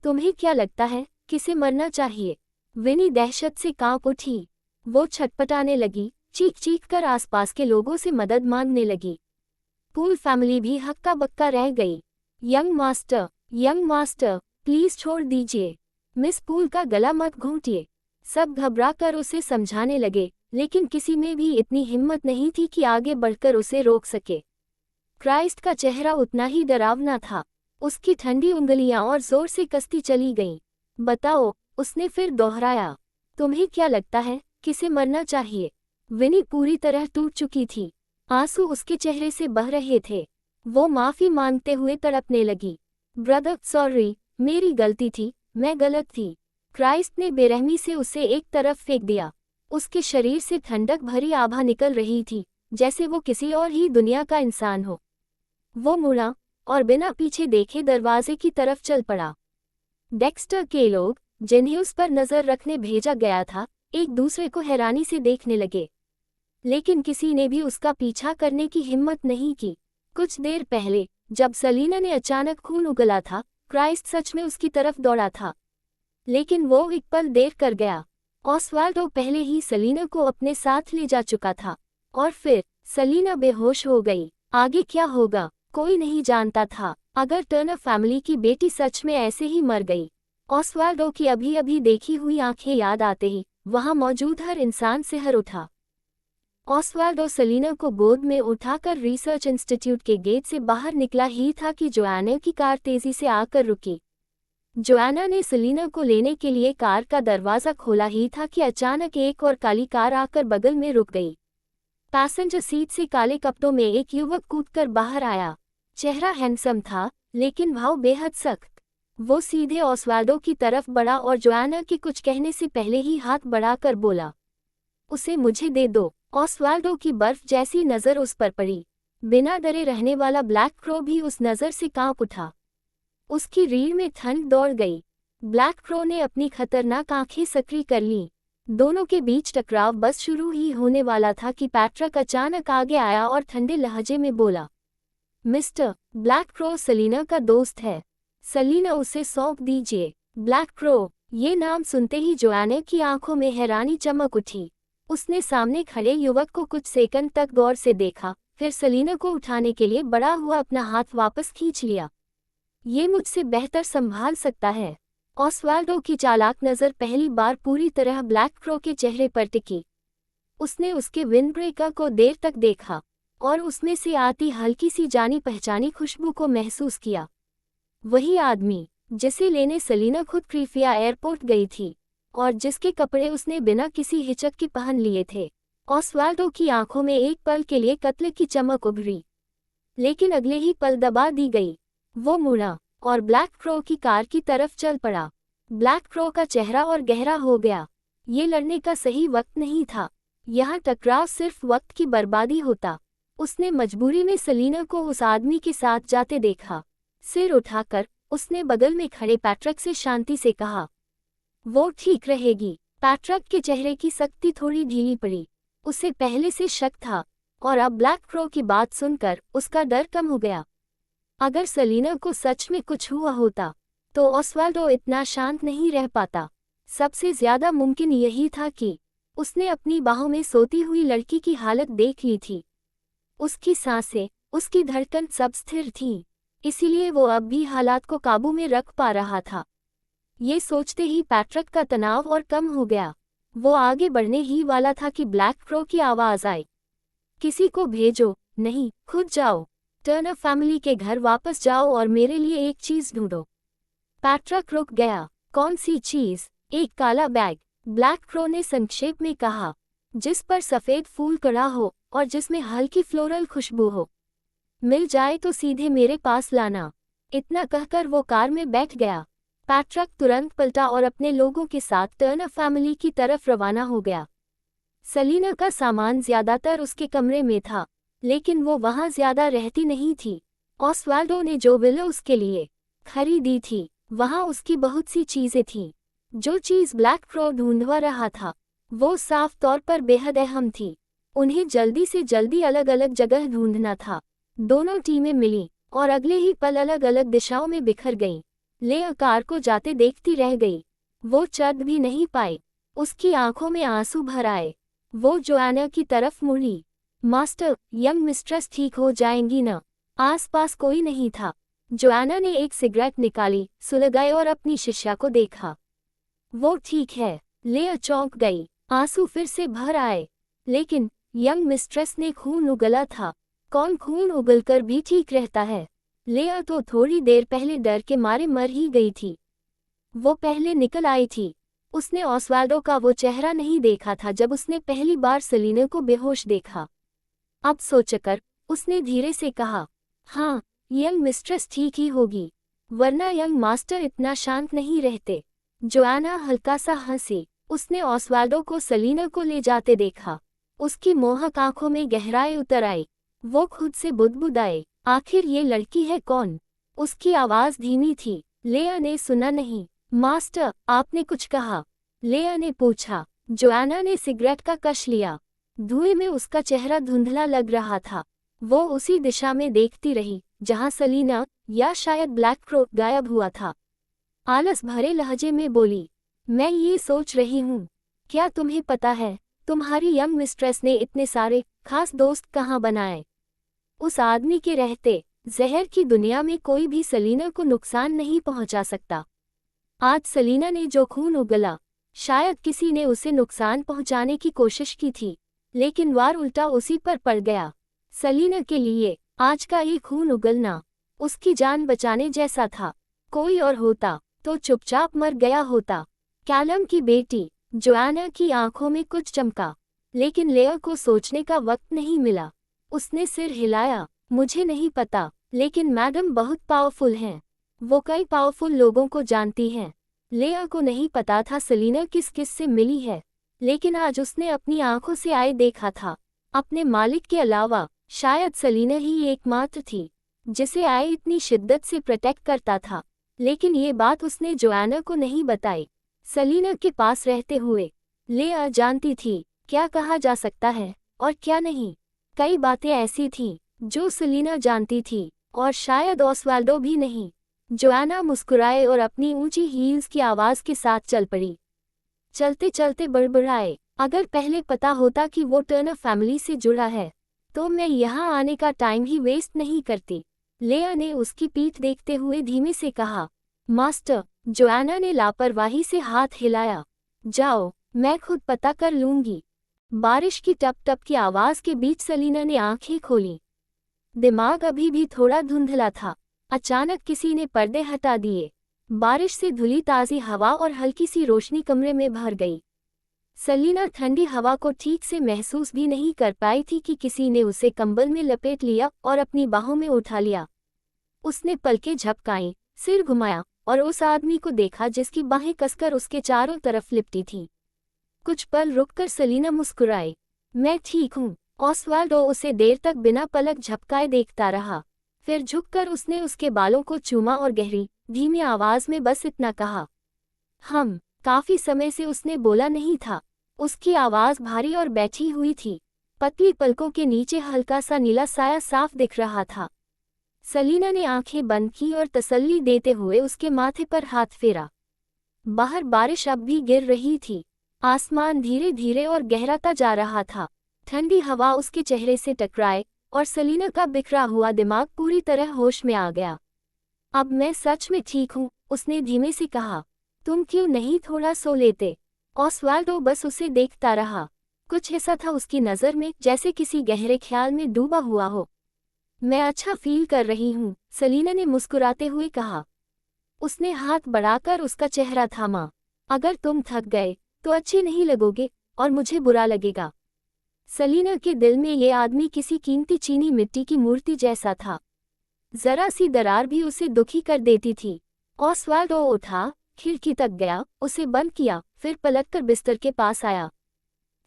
तुम्हें क्या लगता है किसे मरना चाहिए? विनी दहशत से कांप उठी। वो छटपटाने लगी, चीख चीख कर आसपास के लोगों से मदद मांगने लगी। पूल फैमिली भी हक्का बक्का रह गई। यंग मास्टर, प्लीज छोड़ दीजिए। मिस पूल का गला मत घोंटिए। सब घबरा कर उसे समझाने लगे, लेकिन किसी में भी इतनी हिम्मत नहीं थी कि आगे बढ़कर उसे रोक सके। क्राइस्ट का चेहरा उतना ही डरावना था। उसकी ठंडी उंगलियां और जोर से कसती चली गईं। बताओ, उसने फिर दोहराया। तुम्हें क्या लगता है किसे मरना चाहिए? विनी पूरी तरह टूट चुकी थी। आंसू उसके चेहरे से बह रहे थे। वो माफी मांगते हुए तड़पने लगी। ब्रदर, सॉरी, मेरी गलती थी, मैं गलत थी। क्राइस्ट ने बेरहमी से उसे एक तरफ फेंक दिया। उसके शरीर से ठंडक भरी आभा निकल रही थी, जैसे वो किसी और ही दुनिया का इंसान हो। वो मुड़ा और बिना पीछे देखे दरवाजे की तरफ चल पड़ा। डेक्स्टर के लोग, जिन्हें उस पर नजर रखने भेजा गया था, एक दूसरे को हैरानी से देखने लगे, लेकिन किसी ने भी उसका पीछा करने की हिम्मत नहीं की। कुछ देर पहले जब सलीना ने अचानक खून उगला था, क्राइस्ट सच में उसकी तरफ दौड़ा था, लेकिन वो एक पल देर कर गया। ऑस्वाल्डो पहले ही सलीना को अपने साथ ले जा चुका था, और फिर सलीना बेहोश हो गई। आगे क्या होगा कोई नहीं जानता था। अगर टर्नर फैमिली की बेटी सच में ऐसे ही मर गई। ऑस्वाल्डो की अभी अभी देखी हुई आंखें याद आते ही वहां मौजूद हर इंसान सिहर उठा। ऑस्वाल्डो सलीना को गोद में उठाकर रिसर्च इंस्टीट्यूट के गेट से बाहर निकला ही था कि जोआना की कार तेजी से आकर रुकी। जोआना ने सलीना को लेने के लिए कार का दरवाजा खोला ही था कि अचानक एक और काली कार आकर बगल में रुक गई। पैसेंजर सीट से काले कपड़ों में एक युवक कूदकर बाहर आया। चेहरा हैंडसम था, लेकिन भाव बेहद सख्त। वो सीधे ऑस्वाल्डो की तरफ बढ़ा और जोआना के कुछ कहने से पहले ही हाथ बढ़ाकर बोला, उसे मुझे दे दो। ऑस्वाल्डो की बर्फ जैसी नज़र उस पर पड़ी। बिना डरे रहने वाला ब्लैक क्रो भी उस नज़र से कांप उठा। उसकी रीढ़ में ठंड दौड़ गई। ब्लैक क्रो ने अपनी खतरनाक आंखें सक्रिय कर लीं। दोनों के बीच टकराव बस शुरू ही होने वाला था कि पैट्रिक अचानक आगे आया और ठंडे लहजे में बोला, मिस्टर, ब्लैक क्रो सलीना का दोस्त है। सलीना उसे सौंप दीजिए। ब्लैक क्रो, ये नाम सुनते ही जोआना की आंखों में हैरानी चमक उठी। उसने सामने खड़े युवक को कुछ सेकंड तक गौर से देखा, फिर सलीना को उठाने के लिए बढ़ा हुआ अपना हाथ वापस खींच लिया। ये मुझसे बेहतर संभाल सकता है। ऑस्वाल्डो की चालाक नज़र पहली बार पूरी तरह ब्लैक क्रो के चेहरे पर टिकी। उसने उसके विंडब्रेकर को देर तक देखा और उसमें से आती हल्की सी जानी पहचानी खुशबू को महसूस किया। वही आदमी जिसे लेने सलीना खुद क्रीफिया एयरपोर्ट गई थी और जिसके कपड़े उसने बिना किसी हिचक के पहन लिए थे। ऑस्वाल्डो की आंखों में एक पल के लिए कत्ल की चमक उभरी, लेकिन अगले ही पल दबा दी गई। वो मुड़ा और ब्लैक क्रो की कार की तरफ चल पड़ा। ब्लैक क्रो का चेहरा और गहरा हो गया। ये लड़ने का सही वक्त नहीं था। यहाँ टकराव सिर्फ वक्त की बर्बादी होता। उसने मजबूरी में सलीना को उस आदमी के साथ जाते देखा। सिर उठाकर उसने बगल में खड़े पैट्रिक से शांति से कहा, वो ठीक रहेगी। पैट्रिक के चेहरे की सख्ती थोड़ी ढीली पड़ी। उसे पहले से शक था और अब ब्लैक क्रो की बात सुनकर उसका डर कम हो गया। अगर सलीना को सच में कुछ हुआ होता तो ऑस्वाल्डो इतना शांत नहीं रह पाता। सबसे ज्यादा मुमकिन यही था कि उसने अपनी बाहों में सोती हुई लड़की की हालत देख ली थी। उसकी सांसें, उसकी धड़कन सब स्थिर थीं, इसीलिए वो अब भी हालात को काबू में रख पा रहा था। ये सोचते ही पैट्रिक का तनाव और कम हो गया। वो आगे बढ़ने ही वाला था कि ब्लैक क्रो की आवाज़ आई, किसी को भेजो, नहीं, खुद जाओ। टर्नर फैमिली के घर वापस जाओ और मेरे लिए एक चीज़ ढूंढो। पैट्रिक रुक गया। कौन सी चीज़? एक काला बैग, ब्लैक क्रो ने संक्षेप में कहा, जिस पर सफ़ेद फूल कड़ा हो और जिसमें हल्की फ्लोरल खुशबू हो। मिल जाए तो सीधे मेरे पास लाना। इतना कहकर वो कार में बैठ गया। पैट्रिक तुरंत पलटा और अपने लोगों के साथ टर्नर फैमिली की तरफ रवाना हो गया। सलीना का सामान ज्यादातर उसके कमरे में था, लेकिन वो वहां ज्यादा रहती नहीं थी। ऑस्वाल्डो ने जो विला उसके लिए खरीदी थी, वहां उसकी बहुत सी चीजें थीं। जो चीज ब्लैक क्रो ढूंढवा रहा था वो साफ तौर पर बेहद अहम थी। उन्हें जल्दी से जल्दी अलग अलग जगह ढूंढना था। दोनों टीमें मिलीं और अगले ही पल अलग अलग दिशाओं में बिखर गईं। लेआ कार को जाते देखती रह गई। वो चढ़ भी नहीं पाई। उसकी आंखों में आंसू भर आए। वो जोआना की तरफ मुड़ी। मास्टर, यंग मिस्ट्रेस ठीक हो जाएंगी न? आसपास कोई नहीं था। जोआना ने एक सिगरेट निकाली, सुलगाई और अपनी शिष्या को देखा। वो ठीक है। लेआ चौंक गई। आंसू फिर से भर आए। लेकिन यंग मिस्ट्रेस ने खून उगला था। कौन खून उगलकर भी ठीक रहता है? लेआ तो थोड़ी देर पहले डर के मारे मर ही गई थी। वो पहले निकल आई थी। उसने ऑस्वाल्डो का वो चेहरा नहीं देखा था जब उसने पहली बार सेलिना को बेहोश देखा। अब सोचकर उसने धीरे से कहा, हाँ, यंग मिस्ट्रेस ठीक ही होगी, वरना यंग मास्टर इतना शांत नहीं रहते। जोआना हल्का सा हंसी। उसने ऑस्वाल्डो को सेलिना को ले जाते देखा। उसकी मोहक आंखों में गहराई उतर आई। वो खुद से बुदबुदाए, आखिर ये लड़की है कौन? उसकी आवाज धीमी थी। लेआ ने सुना नहीं। मास्टर, आपने कुछ कहा? लेआ ने पूछा। जोआना ने सिगरेट का कश लिया। धुएं में उसका चेहरा धुंधला लग रहा था। वो उसी दिशा में देखती रही जहां सेलिना या शायद ब्लैक क्रो गायब हुआ था। आलस भरे लहजे में बोली, मैं ये सोच रही हूँ, क्या तुम्हें पता है तुम्हारी यंग मिस्ट्रेस ने इतने सारे खास दोस्त कहाँ बनाए? उस आदमी के रहते जहर की दुनिया में कोई भी सेलिना को नुकसान नहीं पहुंचा सकता। आज सेलिना ने जो खून उगला, शायद किसी ने उसे नुकसान पहुंचाने की कोशिश की थी, लेकिन वार उल्टा उसी पर पड़ गया। सेलिना के लिए आज का ये खून उगलना उसकी जान बचाने जैसा था। कोई और होता तो चुपचाप मर गया होता। कैलम की बेटी जोआना की आंखों में कुछ चमका, लेकिन लेआ को सोचने का वक्त नहीं मिला। उसने सिर हिलाया। मुझे नहीं पता, लेकिन मैडम बहुत पावरफुल हैं। वो कई पावरफुल लोगों को जानती हैं। लेआ को नहीं पता था सेलिना किस किस से मिली है, लेकिन आज उसने अपनी आंखों से आए देखा था। अपने मालिक के अलावा शायद सेलिना ही एकमात्र थी जिसे आए इतनी शिद्दत से प्रोटेक्ट करता था। लेकिन ये बात उसने जोआना को नहीं बताई। सेलिना के पास रहते हुए लेआ जानती थी क्या कहा जा सकता है और क्या नहीं। कई बातें ऐसी थीं जो सेलिना जानती थी और शायद ऑस्वाल्डो भी नहीं। जोआना मुस्कुराए और अपनी ऊंची हील्स की आवाज के साथ चल पड़ी। चलते चलते बड़बड़ाए, अगर पहले पता होता कि वो टर्नर फैमिली से जुड़ा है तो मैं यहाँ आने का टाइम ही वेस्ट नहीं करती। लेआ ने उसकी पीठ देखते हुए धीमे से कहा। मास्टर, जोआना ने लापरवाही से हाथ हिलाया। जाओ, मैं खुद पता कर लूंगी। बारिश की टप टप की आवाज के बीच सेलिना ने आंखें खोली। दिमाग अभी भी थोड़ा धुंधला था। अचानक किसी ने पर्दे हटा दिए। बारिश से धुली ताज़ी हवा और हल्की सी रोशनी कमरे में भर गई। सेलिना ठंडी हवा को ठीक से महसूस भी नहीं कर पाई थी कि किसी ने उसे कंबल में लपेट लिया और अपनी बाहों में उठा लिया। उसने पलकें झपकाईं, सिर घुमाया और उस आदमी को देखा जिसकी बाहें कसकर उसके चारों तरफ लिपटी थीं। कुछ पल रुककर सेलिना मुस्कुराई। मैं ठीक हूँ। ऑस्वाल्डो उसे देर तक बिना पलक झपकाए देखता रहा। फिर झुककर उसने उसके बालों को चूमा और गहरी, धीमी आवाज में बस इतना कहा, हम। काफी समय से उसने बोला नहीं था। उसकी आवाज भारी और बैठी हुई थी। पतली पलकों के नीचे हल्का सा नीला साया साफ दिख रहा था। सेलिना ने आंखें बंद की और तसल्ली देते हुए उसके माथे पर हाथ फेरा। बाहर बारिश अब भी गिर रही थी। आसमान धीरे धीरे और गहराता जा रहा था। ठंडी हवा उसके चेहरे से टकराए और सेलिना का बिखरा हुआ दिमाग पूरी तरह होश में आ गया। अब मैं सच में ठीक हूँ, उसने धीमे से कहा। तुम क्यों नहीं थोड़ा सो लेते? ऑस्वाल्डो बस उसे देखता रहा। कुछ ऐसा था उसकी नज़र में जैसे किसी गहरे ख्याल में डूबा हुआ हो। मैं अच्छा फील कर रही हूँ, सेलिना ने मुस्कुराते हुए कहा। उसने हाथ बढ़ाकर उसका चेहरा थामा। अगर तुम थक गए तो अच्छे नहीं लगोगे और मुझे बुरा लगेगा। सेलिना के दिल में ये आदमी किसी कीमती चीनी मिट्टी की मूर्ति जैसा था। जरा सी दरार भी उसे दुखी कर देती थी। ऑस्वाल्डो उठा, खिड़की तक गया, उसे बंद किया, फिर पलटकर बिस्तर के पास आया।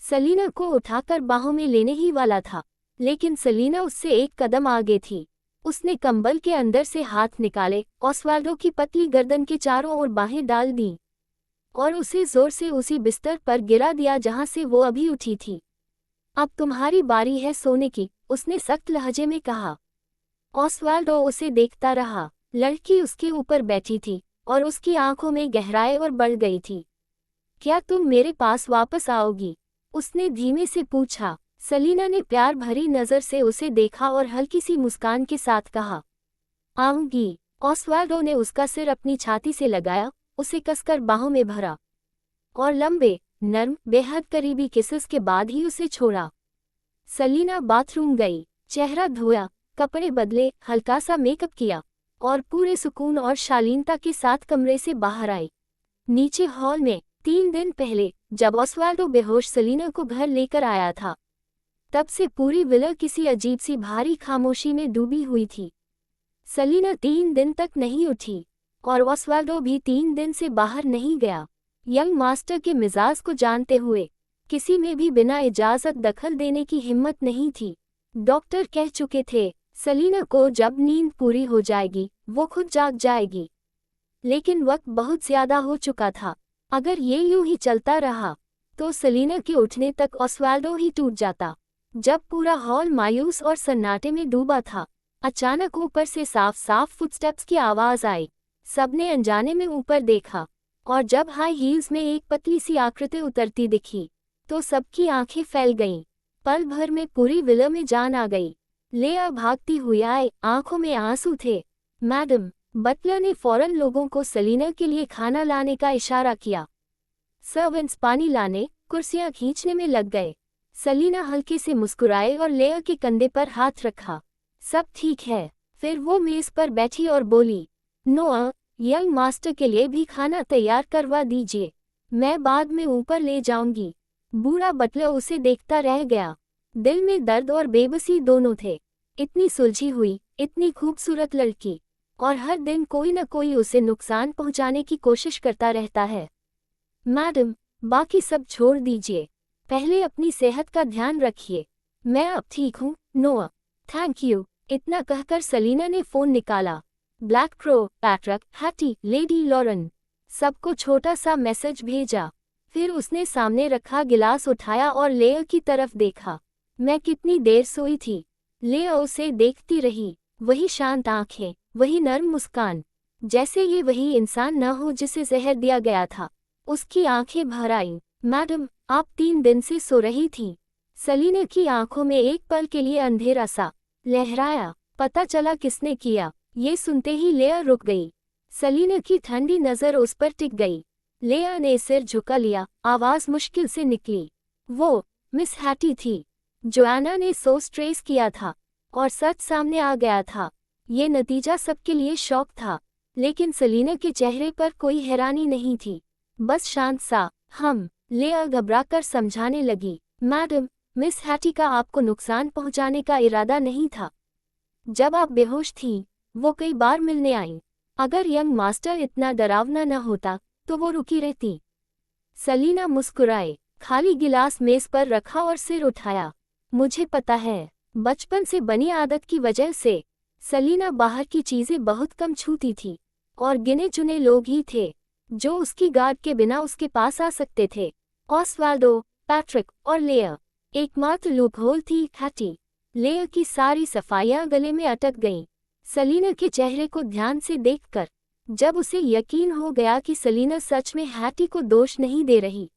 सेलिना को उठाकर बाहों में लेने ही वाला था, लेकिन सेलिना उससे एक कदम आगे थी। उसने कंबल के अंदर से हाथ निकाले, ऑस्वाल्डो की पतली गर्दन के चारों ओर बाहें डाल दी और उसे जोर से उसी बिस्तर पर गिरा दिया जहां से वो अभी उठी थी। अब तुम्हारी बारी है सोने की, उसने सख्त लहजे में कहा। ऑस्वाल्डो उसे देखता रहा। लड़की उसके ऊपर बैठी थी, और उसकी आंखों में गहराई और बढ़ गई थी। क्या तुम मेरे पास वापस आओगी? उसने धीमे से पूछा। सेलिना ने प्यार भरी नज़र से उसे देखा और हल्की सी मुस्कान के साथ कहा, आऊंगी। ऑस्वाल्डो ने उसका सिर अपनी छाती से लगाया, उसे कसकर बाहों में भरा और लंबे, नर्म, बेहद करीबी किसेस के बाद ही उसे छोड़ा। सेलिना बाथरूम गई, चेहरा धोया, कपड़े बदले, हल्का सा मेकअप किया और पूरे सुकून और शालीनता के साथ कमरे से बाहर आई। नीचे हॉल में 3 दिन पहले जब ऑस्वाल्डो बेहोश सेलिना को घर लेकर आया था, तब से पूरी विला किसी अजीब सी भारी खामोशी में डूबी हुई थी। सेलिना 3 दिन तक नहीं उठी और ऑस्वाल्डो भी 3 दिन से बाहर नहीं गया। यंग मास्टर के मिजाज को जानते हुए किसी में भी बिना इजाजत दखल देने की हिम्मत नहीं थी। डॉक्टर कह चुके थे सेलिना को जब नींद पूरी हो जाएगी वो खुद जाग जाएगी, लेकिन वक्त बहुत ज्यादा हो चुका था। अगर ये यूं ही चलता रहा तो सेलिना के उठने तक ऑस्वाल्डो ही टूट जाता। जब पूरा हॉल मायूस और सन्नाटे में डूबा था, अचानक ऊपर से साफ साफ फुटस्टेप्स की आवाज आई। सबने अनजाने में ऊपर देखा और जब हाई हील्स में एक पतली सी आकृति उतरती दिखी तो सबकी आंखें फैल गईं। पल भर में पूरी विला में जान आ गई। लेआ भागती हुई आई, आंखों में आंसू थे। मैडम, बटलर ने फौरन लोगों को सेलिना के लिए खाना लाने का इशारा किया। सर्वेंट्स पानी लाने, कुर्सियां खींचने में लग गए। सेलिना हल्के से मुस्कुराए और लेआ के कंधे पर हाथ रखा। सब ठीक है। फिर वो मेज पर बैठी और बोली, नोआ, यंग मास्टर के लिए भी खाना तैयार करवा दीजिए, मैं बाद में ऊपर ले जाऊंगी। बूढ़ा बटलर उसे देखता रह गया। दिल में दर्द और बेबसी दोनों थे। इतनी सुलझी हुई, इतनी खूबसूरत लड़की, और हर दिन कोई न कोई उसे नुकसान पहुंचाने की कोशिश करता रहता है। मैडम, बाकी सब छोड़ दीजिए, पहले अपनी सेहत का ध्यान रखिए। मैं अब ठीक हूँ, नोआ। Thank you. इतना कहकर सेलिना ने फोन निकाला। Black crow, Patrick, Hattie, lady Lauren, सबको छोटा सा मैसेज भेजा। फिर उसने सामने रखा गिलास उठाया और लेआ की तरफ देखा। मैं कितनी देर सोई थी? लेआ उसे देखती रही। वही शांत आंखें, वही नर्म मुस्कान, जैसे ये वही इंसान न हो जिसे जहर दिया गया था। उसकी आंखें भर आईं। मैडम, आप 3 दिन से सो रही थीं। सेलिना की आंखों में एक पल के लिए अंधेरा सा लहराया। पता चला किसने किया? ये सुनते ही लेआ रुक गई। सेलिना की ठंडी नजर उस पर टिक गई। लेआ ने सिर झुका लिया, आवाज मुश्किल से निकली, वो मिस हैटी थी। जोआना ने सोच ट्रेस किया था और सच सामने आ गया था। ये नतीजा सबके लिए शौक था, लेकिन सेलिना के चेहरे पर कोई हैरानी नहीं थी, बस शांत सा हम। लेआ घबराकर समझाने लगी, मैडम, मिस हैटी का आपको नुकसान पहुंचाने का इरादा नहीं था। जब आप बेहोश थीं, वो कई बार मिलने आईं। अगर यंग मास्टर इतना डरावना न होता तो वो रुकी रहती। सेलिना मुस्कुराए, खाली गिलास मेज पर रखा और सिर उठाया। मुझे पता है, बचपन से बनी आदत की वजह से सेलिना बाहर की चीजें बहुत कम छूती थी और गिने चुने लोग ही थे जो उसकी गार्ड के बिना उसके पास आ सकते थे। ऑस्वाल्डो, पैट्रिक और लेआ। एकमात्र लूपहोल थी हैटी। लेआ की सारी सफाइयां गले में अटक गईं। सेलिना के चेहरे को ध्यान से देखकर जब उसे यकीन हो गया कि सेलिना सच में हैटी को दोष नहीं दे रही,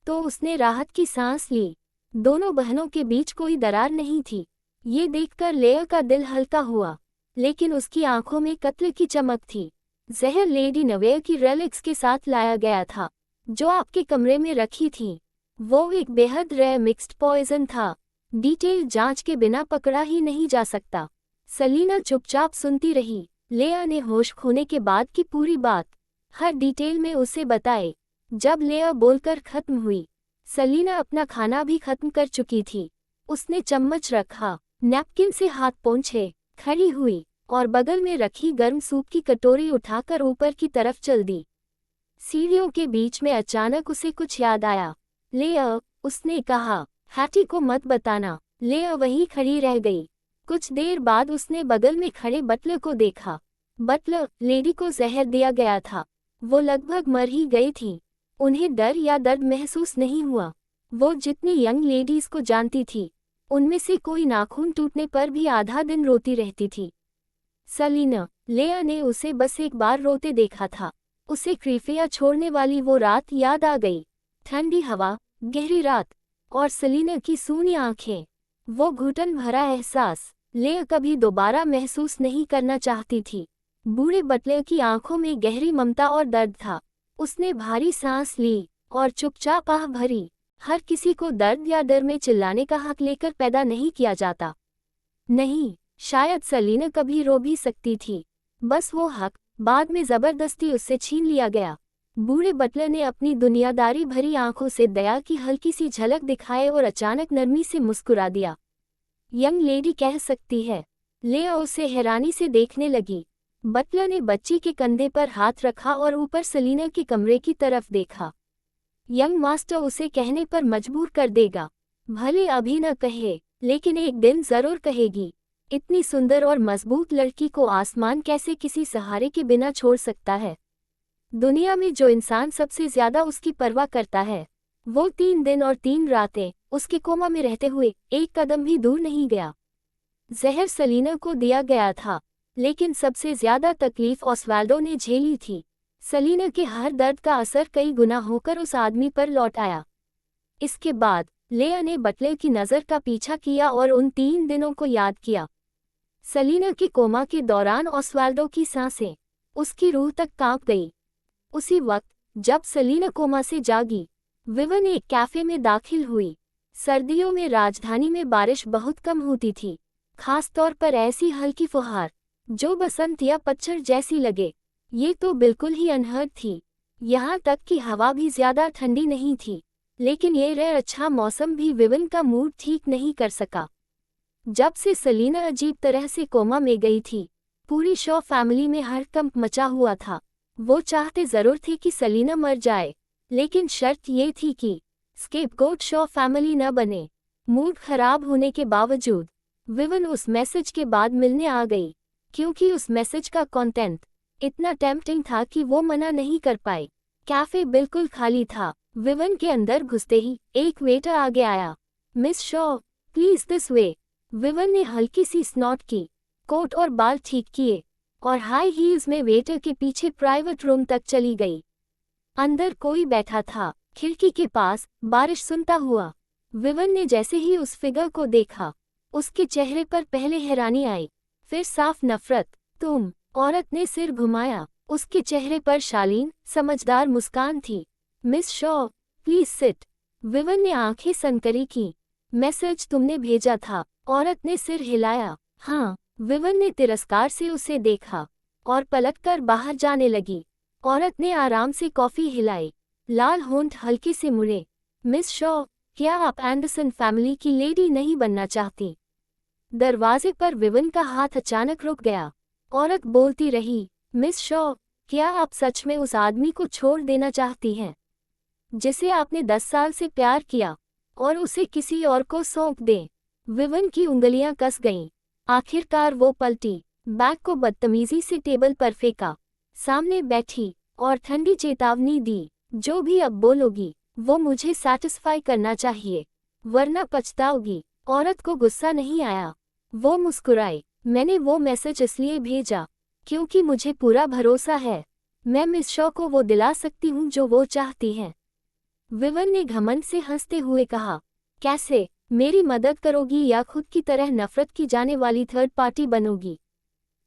तो उसने राहत की सांस ली। दोनों बहनों के बीच कोई दरार नहीं थी। ये देखकर लेआ का दिल हल्का हुआ, लेकिन उसकी आंखों में कत्ल की चमक थी। जहर लेडी नवेयर की रेलिक्स के साथ लाया गया था, जो आपके कमरे में रखी थी। वो एक बेहद रेयर मिक्स्ड पॉइजन था। डिटेल जांच के बिना पकड़ा ही नहीं जा सकता। सेलिना चुपचाप सुनती रही। लेआ ने होश खोने के बाद की पूरी बात हर डिटेल में उसे बताए। जब लेआ बोलकर खत्म हुई, सेलिना अपना खाना भी खत्म कर चुकी थी। उसने चम्मच रखा, नैपकिन से हाथ पोंछे, खड़ी हुई और बगल में रखी गर्म सूप की कटोरी उठाकर ऊपर की तरफ चल दी। सीढ़ियों के बीच में अचानक उसे कुछ याद आया। लेआ, उसने कहा, हैटी को मत बताना। लेआ वहीं खड़ी रह गई। कुछ देर बाद उसने बगल में खड़े बटलर को देखा। बटलर, लेडी को जहर दिया गया था। वो लगभग मर ही गई थी। उन्हें डर या दर्द महसूस नहीं हुआ। वो जितनी यंग लेडीज को जानती थी, उनमें से कोई नाखून टूटने पर भी आधा दिन रोती रहती थी। सेलिना, लेया ने उसे बस एक बार रोते देखा था। उसे कृपया छोड़ने वाली वो रात याद आ गई। ठंडी हवा, गहरी रात और सेलिना की सूनी आंखें। वो घुटन भरा एहसास लेया कभी दोबारा महसूस नहीं करना चाहती थी। बूढ़े बटलर की आंखों में गहरी ममता और दर्द था। उसने भारी सांस ली और चुपचाप आह भरी। हर किसी को दर्द या डर में चिल्लाने का हक लेकर पैदा नहीं किया जाता। नहीं, शायद सेलिना कभी रो भी सकती थी, बस वो हक बाद में जबरदस्ती उससे छीन लिया गया। बूढ़े बटलर ने अपनी दुनियादारी भरी आंखों से दया की हल्की सी झलक दिखाए और अचानक नरमी से मुस्कुरा दिया। यंग लेडी कह सकती है। लेया उसे हैरानी से देखने लगी। बटलर ने बच्ची के कंधे पर हाथ रखा और ऊपर सेलिना के कमरे की तरफ देखा। यंग मास्टर उसे कहने पर मजबूर कर देगा। भले अभी न कहे, लेकिन एक दिन जरूर कहेगी। इतनी सुंदर और मजबूत लड़की को आसमान कैसे किसी सहारे के बिना छोड़ सकता है। दुनिया में जो इंसान सबसे ज्यादा उसकी परवाह करता है, वो 3 दिन और 3 रातें उसके कोमा में रहते हुए एक कदम भी दूर नहीं गया। जहर सेलिना को दिया गया था, लेकिन सबसे ज्यादा तकलीफ ऑस्वाल्डो ने झेली थी। सेलिना के हर दर्द का असर कई गुना होकर उस आदमी पर लौट आया। इसके बाद लेया ने बटलर की नज़र का पीछा किया और उन 3 दिनों को याद किया। सेलिना के कोमा के दौरान ऑस्वाल्डो की सांसें उसकी रूह तक कांप गई। उसी वक्त जब सेलिना कोमा से जागी, विवन एक कैफे में दाखिल हुई। सर्दियों में राजधानी में बारिश बहुत कम होती थी, खास तौर पर ऐसी हल्की फुहार जो बसंत या पतझड़ जैसी लगे। ये तो बिल्कुल ही अनहद थी। यहाँ तक कि हवा भी ज्यादा ठंडी नहीं थी, लेकिन ये रेयर अच्छा मौसम भी विवन का मूड ठीक नहीं कर सका। जब से सेलिना अजीब तरह से कोमा में गई थी, पूरी शॉ फैमिली में हड़कंप मचा हुआ था। वो चाहते जरूर थे कि सेलिना मर जाए, लेकिन शर्त ये थी कि स्केपगोट शॉ फैमिली न बने। मूड खराब होने के बावजूद विवन उस मैसेज के बाद मिलने आ गई, क्योंकि उस मैसेज का कंटेंट इतना टेम्पटिंग था कि वो मना नहीं कर पाई। कैफे बिल्कुल खाली था। विवन के अंदर घुसते ही एक वेटर आगे आया। Miss Shaw, please this way. Vivian ने हल्की सी स्नॉट की, कोट और बाल ठीक किए और हाई हील्स में वेटर के पीछे प्राइवेट रूम तक चली गई। अंदर कोई बैठा था, खिड़की के पास, बारिश सुनता हुआ। विवन ने जैसे ही उस फिगर को देखा, उसके चेहरे पर पहले हैरानी आई, फिर साफ नफरत। तुम? औरत ने सिर घुमाया। उसके चेहरे पर शालीन, समझदार मुस्कान थी। Miss Shaw, please sit. Vivian ने आंखें संकरी की। मैसेज तुमने भेजा था? औरत ने सिर हिलाया। हाँ। विवन ने तिरस्कार से उसे देखा और पलटकर बाहर जाने लगी। औरत ने आराम से कॉफी हिलाई। लाल होंठ हल्के से मुड़े। मिस शॉ, क्या आप एंडरसन फैमिली की लेडी नहीं बनना चाहती? दरवाजे पर विवन का हाथ अचानक रुक गया। औरत बोलती रही, मिस शॉ, क्या आप सच में उस आदमी को छोड़ देना चाहती हैं जिसे आपने 10 साल से प्यार किया, और उसे किसी और को सौंप दें? विवन की उंगलियां कस गईं। आखिरकार वो पलटी, बैग को बदतमीजी से टेबल पर फेंका, सामने बैठी और ठंडी चेतावनी दी, जो भी अब बोलोगी वो मुझे सैटिस्फाई करना चाहिए, वरना पछताओगी। औरत को गुस्सा नहीं आया। वो मुस्कुराई। मैंने वो मैसेज इसलिए भेजा क्योंकि मुझे पूरा भरोसा है मैं मिस शॉ को वो दिला सकती हूँ जो वो चाहती हैं। विवन ने घमंड से हंसते हुए कहा, कैसे? मेरी मदद करोगी या खुद की तरह नफरत की जाने वाली थर्ड पार्टी बनोगी?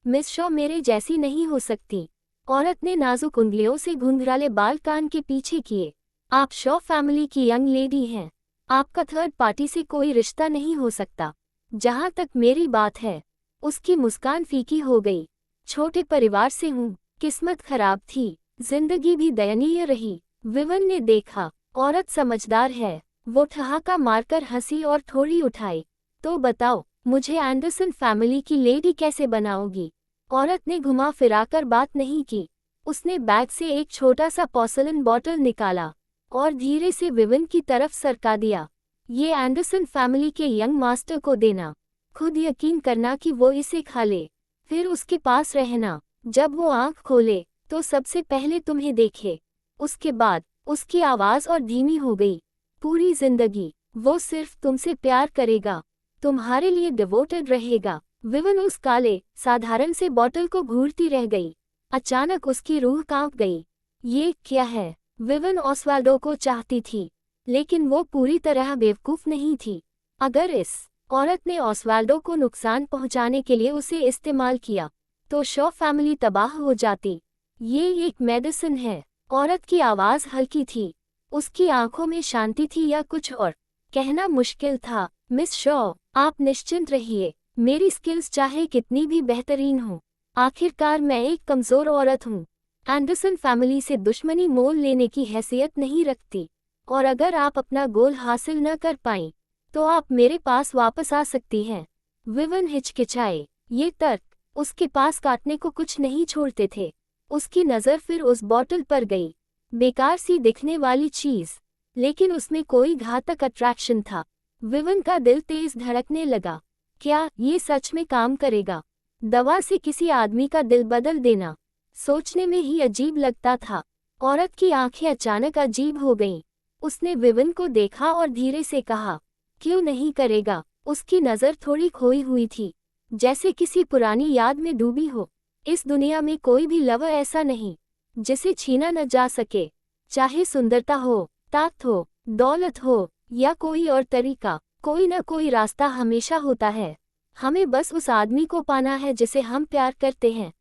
मिस शॉ मेरे जैसी नहीं हो सकती। औरत ने नाजुक उंगलियों से घुंघराले बाल कान के पीछे किए। आप शॉ फैमिली की यंग लेडी हैं। आपका थर्ड पार्टी से कोई रिश्ता नहीं हो सकता। जहाँ तक मेरी बात है। उसकी मुस्कान फीकी हो गई। छोटे परिवार से हूँ, किस्मत खराब थी, जिंदगी भी दयनीय रही। विवन ने देखा, औरत समझदार है। वो ठहाका मारकर हंसी और थोड़ी उठाई। तो बताओ, मुझे एंडरसन फैमिली की लेडी कैसे बनाओगी? औरत ने घुमा फिराकर बात नहीं की। उसने बैग से एक छोटा सा पोर्सिलेन बॉटल निकाला और धीरे से विवन की तरफ सरका दिया। ये एंडरसन फैमिली के यंग मास्टर को देना। खुद यकीन करना कि वो इसे खा ले, फिर उसके पास रहना। जब वो आंख खोले तो सबसे पहले तुम्हें देखे। उसके बाद उसकी आवाज़ और धीमी हो गई। पूरी जिंदगी वो सिर्फ तुमसे प्यार करेगा, तुम्हारे लिए डिवोटेड रहेगा। विवन उस काले साधारण से बॉटल को घूरती रह गई। अचानक उसकी रूह कांप गई। ये क्या है? विवन ऑस्वाल्डो को चाहती थी, लेकिन वो पूरी तरह बेवकूफ नहीं थी। अगर इस औरत ने ऑस्वाल्डो को नुकसान पहुंचाने के लिए उसे इस्तेमाल किया, तो शॉ फैमिली तबाह हो जाती। ये एक मेडिसिन है। औरत की आवाज हल्की थी। उसकी आंखों में शांति थी या कुछ और? कहना मुश्किल था। मिस शॉ, आप निश्चिंत रहिए। मेरी स्किल्स चाहे कितनी भी बेहतरीन हो, आखिरकार मैं एक कमजोर औरत हूँ। एंडरसन फैमिली से दुश्मनी मोल लेने की हैसियत नहीं रखती, और अगर आप अपना गोल हासिल न कर पाईं, तो आप मेरे पास वापस आ सकती हैं। विवन हिचकिचाए। ये तर्क उसके पास काटने को कुछ नहीं छोड़ते थे। उसकी नज़र फिर उस बॉटल पर गई। बेकार सी दिखने वाली चीज, लेकिन उसमें कोई घातक अट्रैक्शन था। विवन का दिल तेज धड़कने लगा। क्या ये सच में काम करेगा? दवा से किसी आदमी का दिल बदल देना सोचने में ही अजीब लगता था। औरत की आंखें अचानक अजीब हो गईं। उसने विवन को देखा और धीरे से कहा, क्यों नहीं करेगा? उसकी नज़र थोड़ी खोई हुई थी, जैसे किसी पुरानी याद में डूबी हो। इस दुनिया में कोई भी लव ऐसा नहीं जिसे छीना न जा सके, चाहे सुंदरता हो, ताकत हो, दौलत हो या कोई और तरीका। कोई न कोई रास्ता हमेशा होता है। हमें बस उस आदमी को पाना है जिसे हम प्यार करते हैं।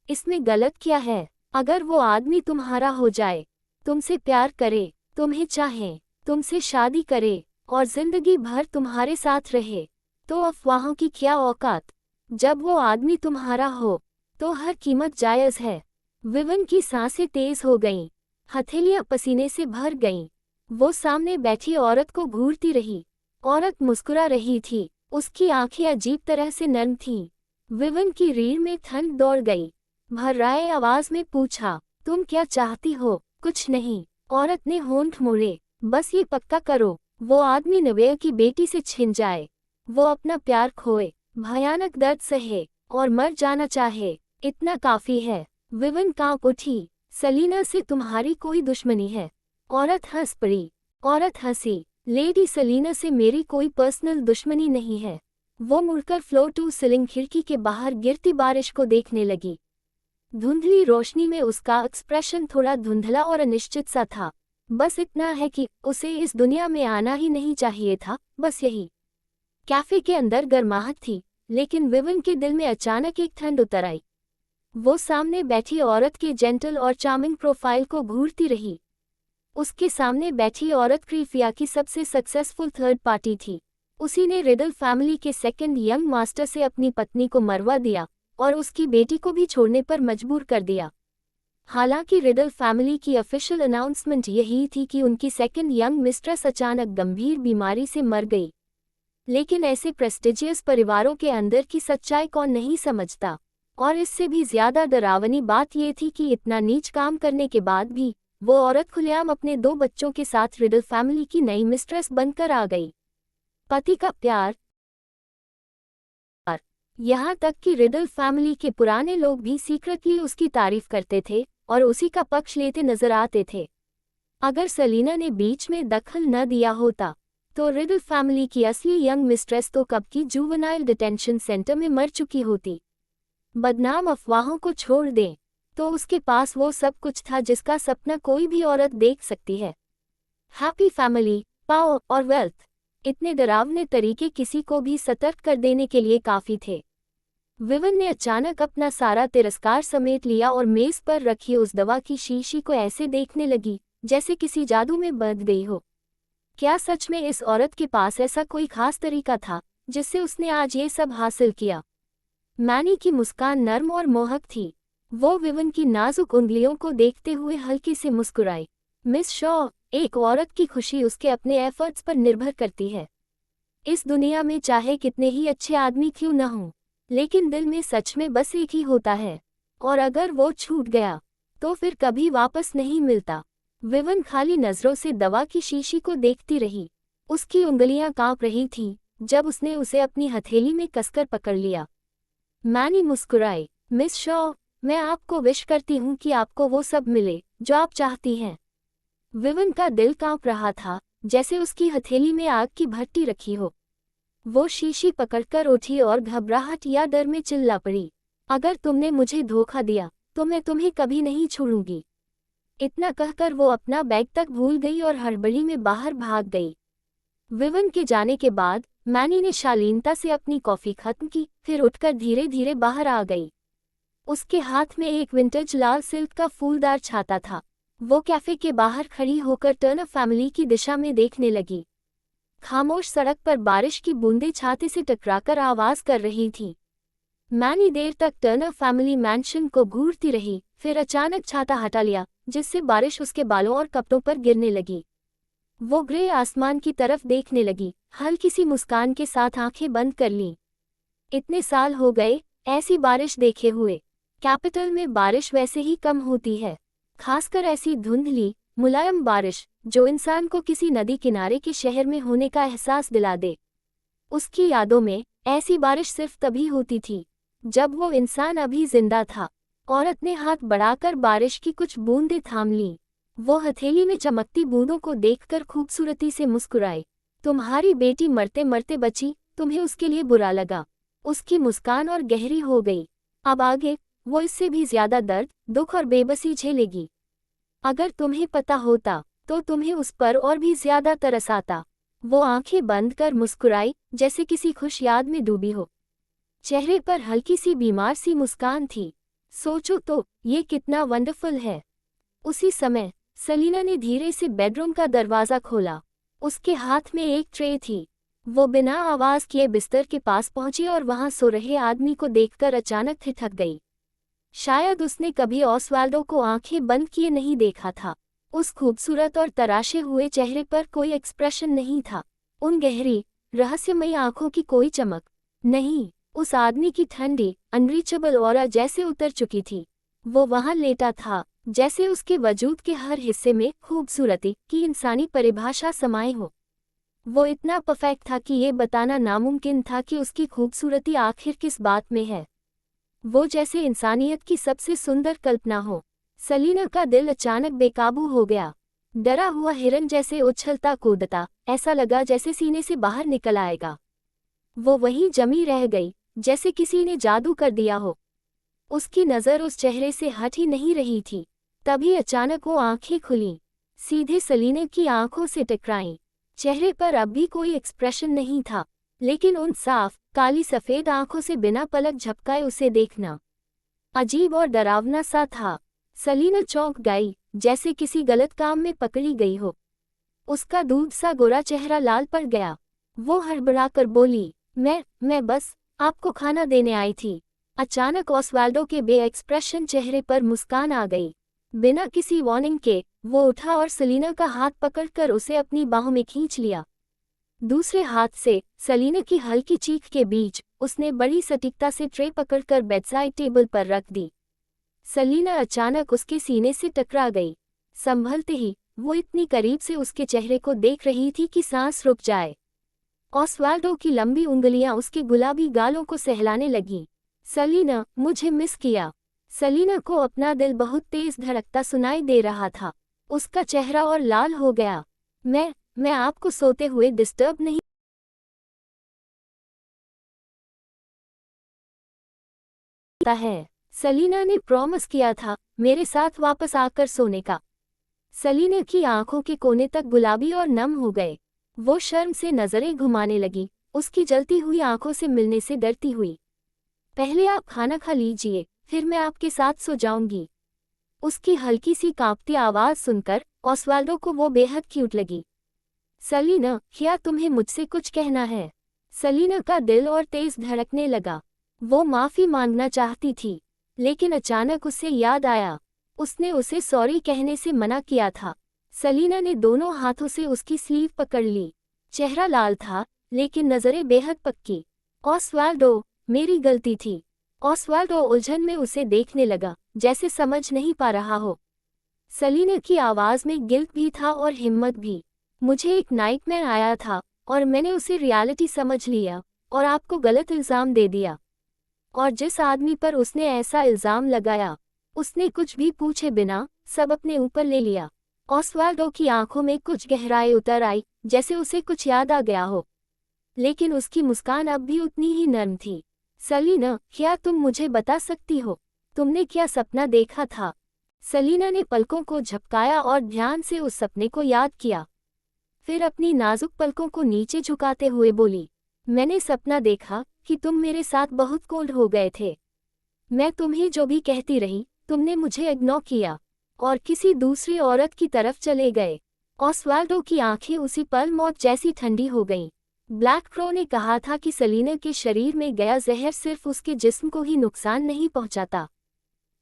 इसमें गलत क्या है? अगर वो आदमी तुम्हारा हो जाए, तुमसे प्यार करे, तुम्हें चाहे, तुमसे शादी करे और जिंदगी भर तुम्हारे साथ रहे, तो अफवाहों की क्या औकात? जब वो आदमी तुम्हारा हो, तो हर कीमत जायज़ है। विवन की सांसें तेज हो गईं, हथेलियां पसीने से भर गईं। वो सामने बैठी औरत को घूरती रही। औरत मुस्कुरा रही थी। उसकी आंखें अजीब तरह से नर्म थीं। विवन की रीढ़ में ठंड दौड़ गई। भर्राए आवाज में पूछा, तुम क्या चाहती हो? कुछ नहीं, औरत ने होंठ मोड़े। बस ये पक्का करो, वो आदमी नवेय की बेटी से छिन जाए, वो अपना प्यार खोए, भयानक दर्द सहे और मर जाना चाहे, इतना काफी है। विवन कांप उठी। सलीना से तुम्हारी कोई दुश्मनी है? औरत हंस पड़ी। औरत हंसी। लेडी सलीना से मेरी कोई पर्सनल दुश्मनी नहीं है। वो मुड़कर फ्लोर टू सीलिंग खिड़की के बाहर गिरती बारिश को देखने लगी। धुंधली रोशनी में उसका एक्सप्रेशन थोड़ा धुंधला और अनिश्चित सा था। बस इतना है कि उसे इस दुनिया में आना ही नहीं चाहिए था, बस यही। कैफे के अंदर गर्माहट थी, लेकिन विवन के दिल में अचानक एक ठंड उतर आई। वो सामने बैठी औरत के जेंटल और चार्मिंग प्रोफाइल को घूरती रही। उसके सामने बैठी औरत क्रीफिया की सबसे सक्सेसफुल थर्ड पार्टी थी। उसी ने रिडल फैमिली के सेकंड यंग मास्टर से अपनी पत्नी को मरवा दिया और उसकी बेटी को भी छोड़ने पर मजबूर कर दिया। हालांकि रिडल फैमिली की ऑफिशियल अनाउंसमेंट यही थी कि उनकी सेकंड यंग मिस्ट्रेस अचानक गंभीर बीमारी से मर गई, लेकिन ऐसे प्रेस्टिजियस परिवारों के अंदर की सच्चाई कौन नहीं समझता। और इससे भी ज्यादा डरावनी बात ये थी कि इतना नीच काम करने के बाद भी वो औरत खुलेआम अपने 2 बच्चों के साथ रिडल फैमिली की नई मिस्ट्रेस बनकर आ गई। पति का प्यार, यहाँ तक कि रिडल फैमिली के पुराने लोग भी सीक्रेटली उसकी तारीफ करते थे और उसी का पक्ष लेते नजर आते थे। अगर सलीना ने बीच में दखल न दिया होता, तो रिडल फैमिली की असली यंग मिस्ट्रेस तो कब की जुवेनाइल डिटेंशन सेंटर में मर चुकी होती। बदनाम अफवाहों को छोड़ दें, तो उसके पास वो सब कुछ था जिसका सपना कोई भी औरत देख सकती है। हैप्पी फैमिली, पावर और वेल्थ। इतने डरावने तरीके किसी को भी सतर्क कर देने के लिए काफी थे। विवन ने अचानक अपना सारा तिरस्कार समेट लिया और मेज पर रखी उस दवा की शीशी को ऐसे देखने लगी जैसे किसी जादू में बंध गई हो। क्या सच में इस औरत के पास ऐसा कोई खास तरीका था जिससे उसने आज ये सब हासिल किया? मैनी की मुस्कान नर्म और मोहक थी। वो विवन की नाजुक उंगलियों को देखते हुए हल्की से मुस्कुराई। मिस शॉ, एक औरत की खुशी उसके अपने एफर्ट्स पर निर्भर करती है। इस दुनिया में चाहे कितने ही अच्छे आदमी क्यों न हों, लेकिन दिल में सच में बस एक ही होता है, और अगर वो छूट गया तो फिर कभी वापस नहीं मिलता। विवन खाली नजरों से दवा की शीशी को देखती रही। उसकी उंगलियां कांप रही थीं जब उसने उसे अपनी हथेली में कसकर पकड़ लिया। मैनी मुस्कुराई। मिस शॉ, मैं आपको विश करती हूँ कि आपको वो सब मिले जो आप चाहती हैं। विवन का दिल कांप रहा था, जैसे उसकी हथेली में आग की भट्टी रखी हो। वो शीशी पकड़कर उठी और घबराहट या डर में चिल्ला पड़ी, अगर तुमने मुझे धोखा दिया तो मैं तुम्हें कभी नहीं छोड़ूंगी। इतना कहकर वो अपना बैग तक भूल गई और हड़बड़ी में बाहर भाग गई। विवन के जाने के बाद मैनी ने शालीनता से अपनी कॉफी खत्म की, फिर उठकर धीरे धीरे बाहर आ गई। उसके हाथ में एक विंटेज लाल सिल्क का फूलदार छाता था। वो कैफे के बाहर खड़ी होकर टर्नर फैमिली की दिशा में देखने लगी। खामोश सड़क पर बारिश की बूंदें छाते से टकराकर आवाज कर रही थी। मैनी देर तक टर्नर फैमिली मैंशन को घूरती रही, फिर अचानक छाता हटा लिया, जिससे बारिश उसके बालों और कपड़ों पर गिरने लगी। वो ग्रे आसमान की तरफ देखने लगी, हल्की सी मुस्कान के साथ आंखें बंद कर लीं। इतने साल हो गए ऐसी बारिश देखे हुए। कैपिटल में बारिश वैसे ही कम होती है, खासकर ऐसी धुंधली मुलायम बारिश जो इंसान को किसी नदी किनारे के शहर में होने का एहसास दिला दे। उसकी यादों में ऐसी बारिश सिर्फ तभी होती थी जब वो इंसान अभी जिंदा था। औरत ने हाथ बढ़ाकर बारिश की कुछ बूंदें थाम लीं। वो हथेली में चमकती बूंदों को देखकर खूबसूरती से मुस्कुराई। तुम्हारी बेटी मरते मरते बची, तुम्हें उसके लिए बुरा लगा। उसकी मुस्कान और गहरी हो गई। अब आगे वो इससे भी ज्यादा दर्द, दुख और बेबसी झेलेगी। अगर तुम्हें पता होता तो तुम्हें उस पर और भी ज्यादा तरस आता। वो आंखें बंद कर मुस्कुराई, जैसे किसी खुश याद में डूबी हो। चेहरे पर हल्की सी बीमार सी मुस्कान थी। सोचो तो, ये कितना वंडरफुल है। उसी समय सलीना ने धीरे से बेडरूम का दरवाज़ा खोला। उसके हाथ में एक ट्रे थी। वो बिना आवाज किए बिस्तर के पास पहुंची और वहां सो रहे आदमी को देखकर अचानक ठिठक गई। शायद उसने कभी ऑसवाल्डो को आंखें बंद किए नहीं देखा था। उस खूबसूरत और तराशे हुए चेहरे पर कोई एक्सप्रेशन नहीं था, उन गहरी रहस्यमयी आंखों की कोई चमक नहीं। उस आदमी की ठंडी अनरीचेबल ऑरा जैसे उतर चुकी थी। वो वहां लेटा था, जैसे उसके वजूद के हर हिस्से में खूबसूरती की इंसानी परिभाषा समाये हो। वो इतना परफेक्ट था कि ये बताना नामुमकिन था कि उसकी खूबसूरती आखिर किस बात में है। वो जैसे इंसानियत की सबसे सुंदर कल्पना हो। सलीना का दिल अचानक बेकाबू हो गया। डरा हुआ हिरन जैसे उछलता कूदता, ऐसा लगा जैसे सीने से बाहर निकल आएगा। वो वहीं जमी रह गई, जैसे किसी ने जादू कर दिया हो। उसकी नज़र उस चेहरे से हट ही नहीं रही थी। तभी अचानक वो आंखें खुलीं, सीधे सलीना की आंखों से टकराईं। चेहरे पर अब भी कोई एक्सप्रेशन नहीं था, लेकिन उन साफ काली सफ़ेद आंखों से बिना पलक झपकाए उसे देखना अजीब और डरावना सा था। सलीना चौंक गई, जैसे किसी गलत काम में पकड़ी गई हो। उसका दूध सा गोरा चेहरा लाल पड़ गया। वो हड़बड़ाकर बोली, मैं बस आपको खाना देने आई थी। अचानक ऑसवाल्डो के बे एक्सप्रेशन चेहरे पर मुस्कान आ गई। बिना किसी वार्निंग के वो उठा और सलीना का हाथ पकड़कर उसे अपनी बाहों में खींच लिया। दूसरे हाथ से सलीना की हल्की चीख के बीच उसने बड़ी सटीकता से ट्रे पकड़कर बेडसाइड टेबल पर रख दी। सलीना अचानक उसके सीने से टकरा गई। संभलते ही वो इतनी करीब से उसके चेहरे को देख रही थी कि सांस रुक जाए। ऑसवाल्डो की लंबी उंगलियां उसके गुलाबी गालों को सहलाने लगीं। सलीना, मुझे मिस किया। सलीना को अपना दिल बहुत तेज धड़कता सुनाई दे रहा था। उसका चेहरा और लाल हो गया। मैं आपको सोते हुए डिस्टर्ब नहीं करता है। सलीना ने प्रॉमिस किया था मेरे साथ वापस आकर सोने का। सलीना की आंखों के कोने तक गुलाबी और नम हो गए। वो शर्म से नजरें घुमाने लगी, उसकी जलती हुई आंखों से मिलने से डरती हुई। पहले आप खाना खा लीजिए, फिर मैं आपके साथ सो जाऊंगी। उसकी हल्की सी कांपती आवाज सुनकर ऑसवाल्डो को वो बेहद क्यूट लगी। सलीना, क्या तुम्हें मुझसे कुछ कहना है? सलीना का दिल और तेज धड़कने लगा। वो माफी मांगना चाहती थी, लेकिन अचानक उसे याद आया उसने उसे सॉरी कहने से मना किया था। सलीना ने दोनों हाथों से उसकी स्लीव पकड़ ली। चेहरा लाल था, लेकिन नजरें बेहद पक्की। ऑसवाल्डो, मेरी गलती थी। ऑसवाल्डो उलझन में उसे देखने लगा, जैसे समझ नहीं पा रहा हो। सलीना की आवाज में गिल्ट भी था और हिम्मत भी। मुझे एक नाइटमेयर आया था और मैंने उसे रियलिटी समझ लिया और आपको गलत इल्जाम दे दिया। और जिस आदमी पर उसने ऐसा इल्जाम लगाया, उसने कुछ भी पूछे बिना सब अपने ऊपर ले लिया। ऑसवाल्डो की आंखों में कुछ गहराई उतर आई, जैसे उसे कुछ याद आ गया हो। लेकिन उसकी मुस्कान अब भी उतनी ही नर्म थी। सलीना, क्या तुम मुझे बता सकती हो, तुमने क्या सपना देखा था? सलीना ने पलकों को झपकाया और ध्यान से उस सपने को याद किया। फिर अपनी नाजुक पलकों को नीचे झुकाते हुए बोली, मैंने सपना देखा कि तुम मेरे साथ बहुत कोल्ड हो गए थे। मैं तुम्हें जो भी कहती रही, तुमने मुझे इग्नोर किया और किसी दूसरी औरत की तरफ चले गए। ऑस्वाल्डो की आंखें उसी पल मौत जैसी ठंडी हो गईं। ब्लैक क्रो ने कहा था कि सलीना के शरीर में गया जहर सिर्फ उसके जिस्म को ही नुकसान नहीं पहुंचाता,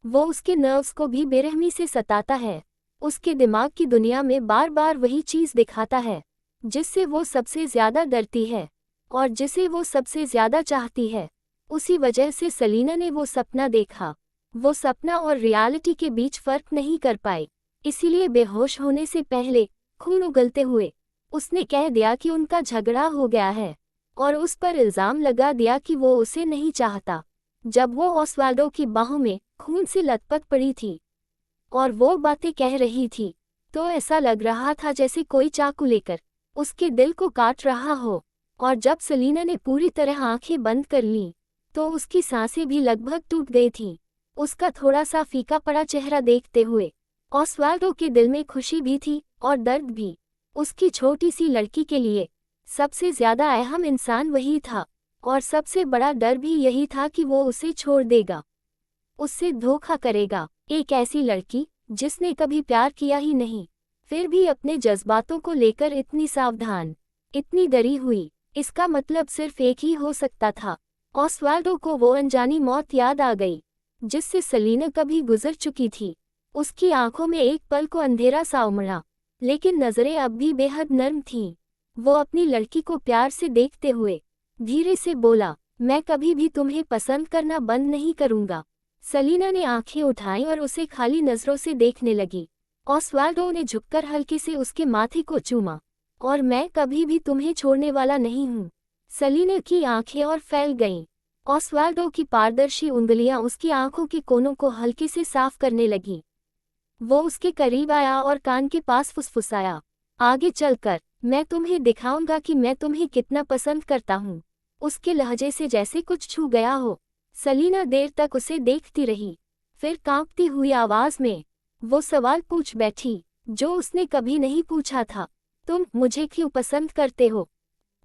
वो उसके नर्व्स को भी बेरहमी से सताता है। उसके दिमाग की दुनिया में बार बार वही चीज दिखाता है जिससे वो सबसे ज्यादा डरती है और जिसे वो सबसे ज्यादा चाहती है। उसी वजह से सलीना ने वो सपना देखा। वो सपना और रियलिटी के बीच फर्क नहीं कर पाई, इसीलिए बेहोश होने से पहले, खून उगलते हुए, उसने कह दिया कि उनका झगड़ा हो गया है और उस पर इल्जाम लगा दिया कि वो उसे नहीं चाहता। जब वो ऑस्वाल्डो की बाहों में खून से लथपथ पड़ी थी और वो बातें कह रही थी, तो ऐसा लग रहा था जैसे कोई चाकू लेकर उसके दिल को काट रहा हो। और जब सलीना ने पूरी तरह आंखें बंद कर लीं, तो उसकी सांसें भी लगभग टूट गई थीं। उसका थोड़ा सा फीका पड़ा चेहरा देखते हुए ऑस्वाल्डो के दिल में खुशी भी थी और दर्द भी। उसकी छोटी सी लड़की के लिए सबसे ज्यादा अहम इंसान वही था और सबसे बड़ा डर भी यही था कि वो उसे छोड़ देगा, उससे धोखा करेगा। एक ऐसी लड़की जिसने कभी प्यार किया ही नहीं, फिर भी अपने जज्बातों को लेकर इतनी सावधान, इतनी डरी हुई। इसका मतलब सिर्फ एक ही हो सकता था। ऑस्वाल्डो को वो अनजानी मौत याद आ गई जिससे सलीना कभी गुजर चुकी थी। उसकी आंखों में एक पल को अंधेरा सा उमड़ा, लेकिन नजरें अब भी बेहद नर्म थीं। वो अपनी लड़की को प्यार से देखते हुए धीरे से बोला, मैं कभी भी तुम्हें पसंद करना बंद नहीं करूंगा। सलीना ने आंखें उठाईं और उसे खाली नजरों से देखने लगी। ऑस्वाल्डो ने झुककर हल्के से उसके माथे को चूमा, और मैं कभी भी तुम्हें छोड़ने वाला नहीं हूँ। सलीना की आंखें और फैल गईं। ऑस्वाल्डो की पारदर्शी उंगलियां उसकी आंखों के कोनों को हल्के से साफ करने लगी। वो उसके करीब आया और कान के पास फुसफुसाया, आगे चलकर मैं तुम्हें दिखाऊंगा कि मैं तुम्हें कितना पसंद करता हूँ। उसके लहजे से जैसे कुछ छू गया हो। सलीना देर तक उसे देखती रही, फिर कांपती हुई आवाज में वो सवाल पूछ बैठी जो उसने कभी नहीं पूछा था, तुम मुझे क्यों पसंद करते हो?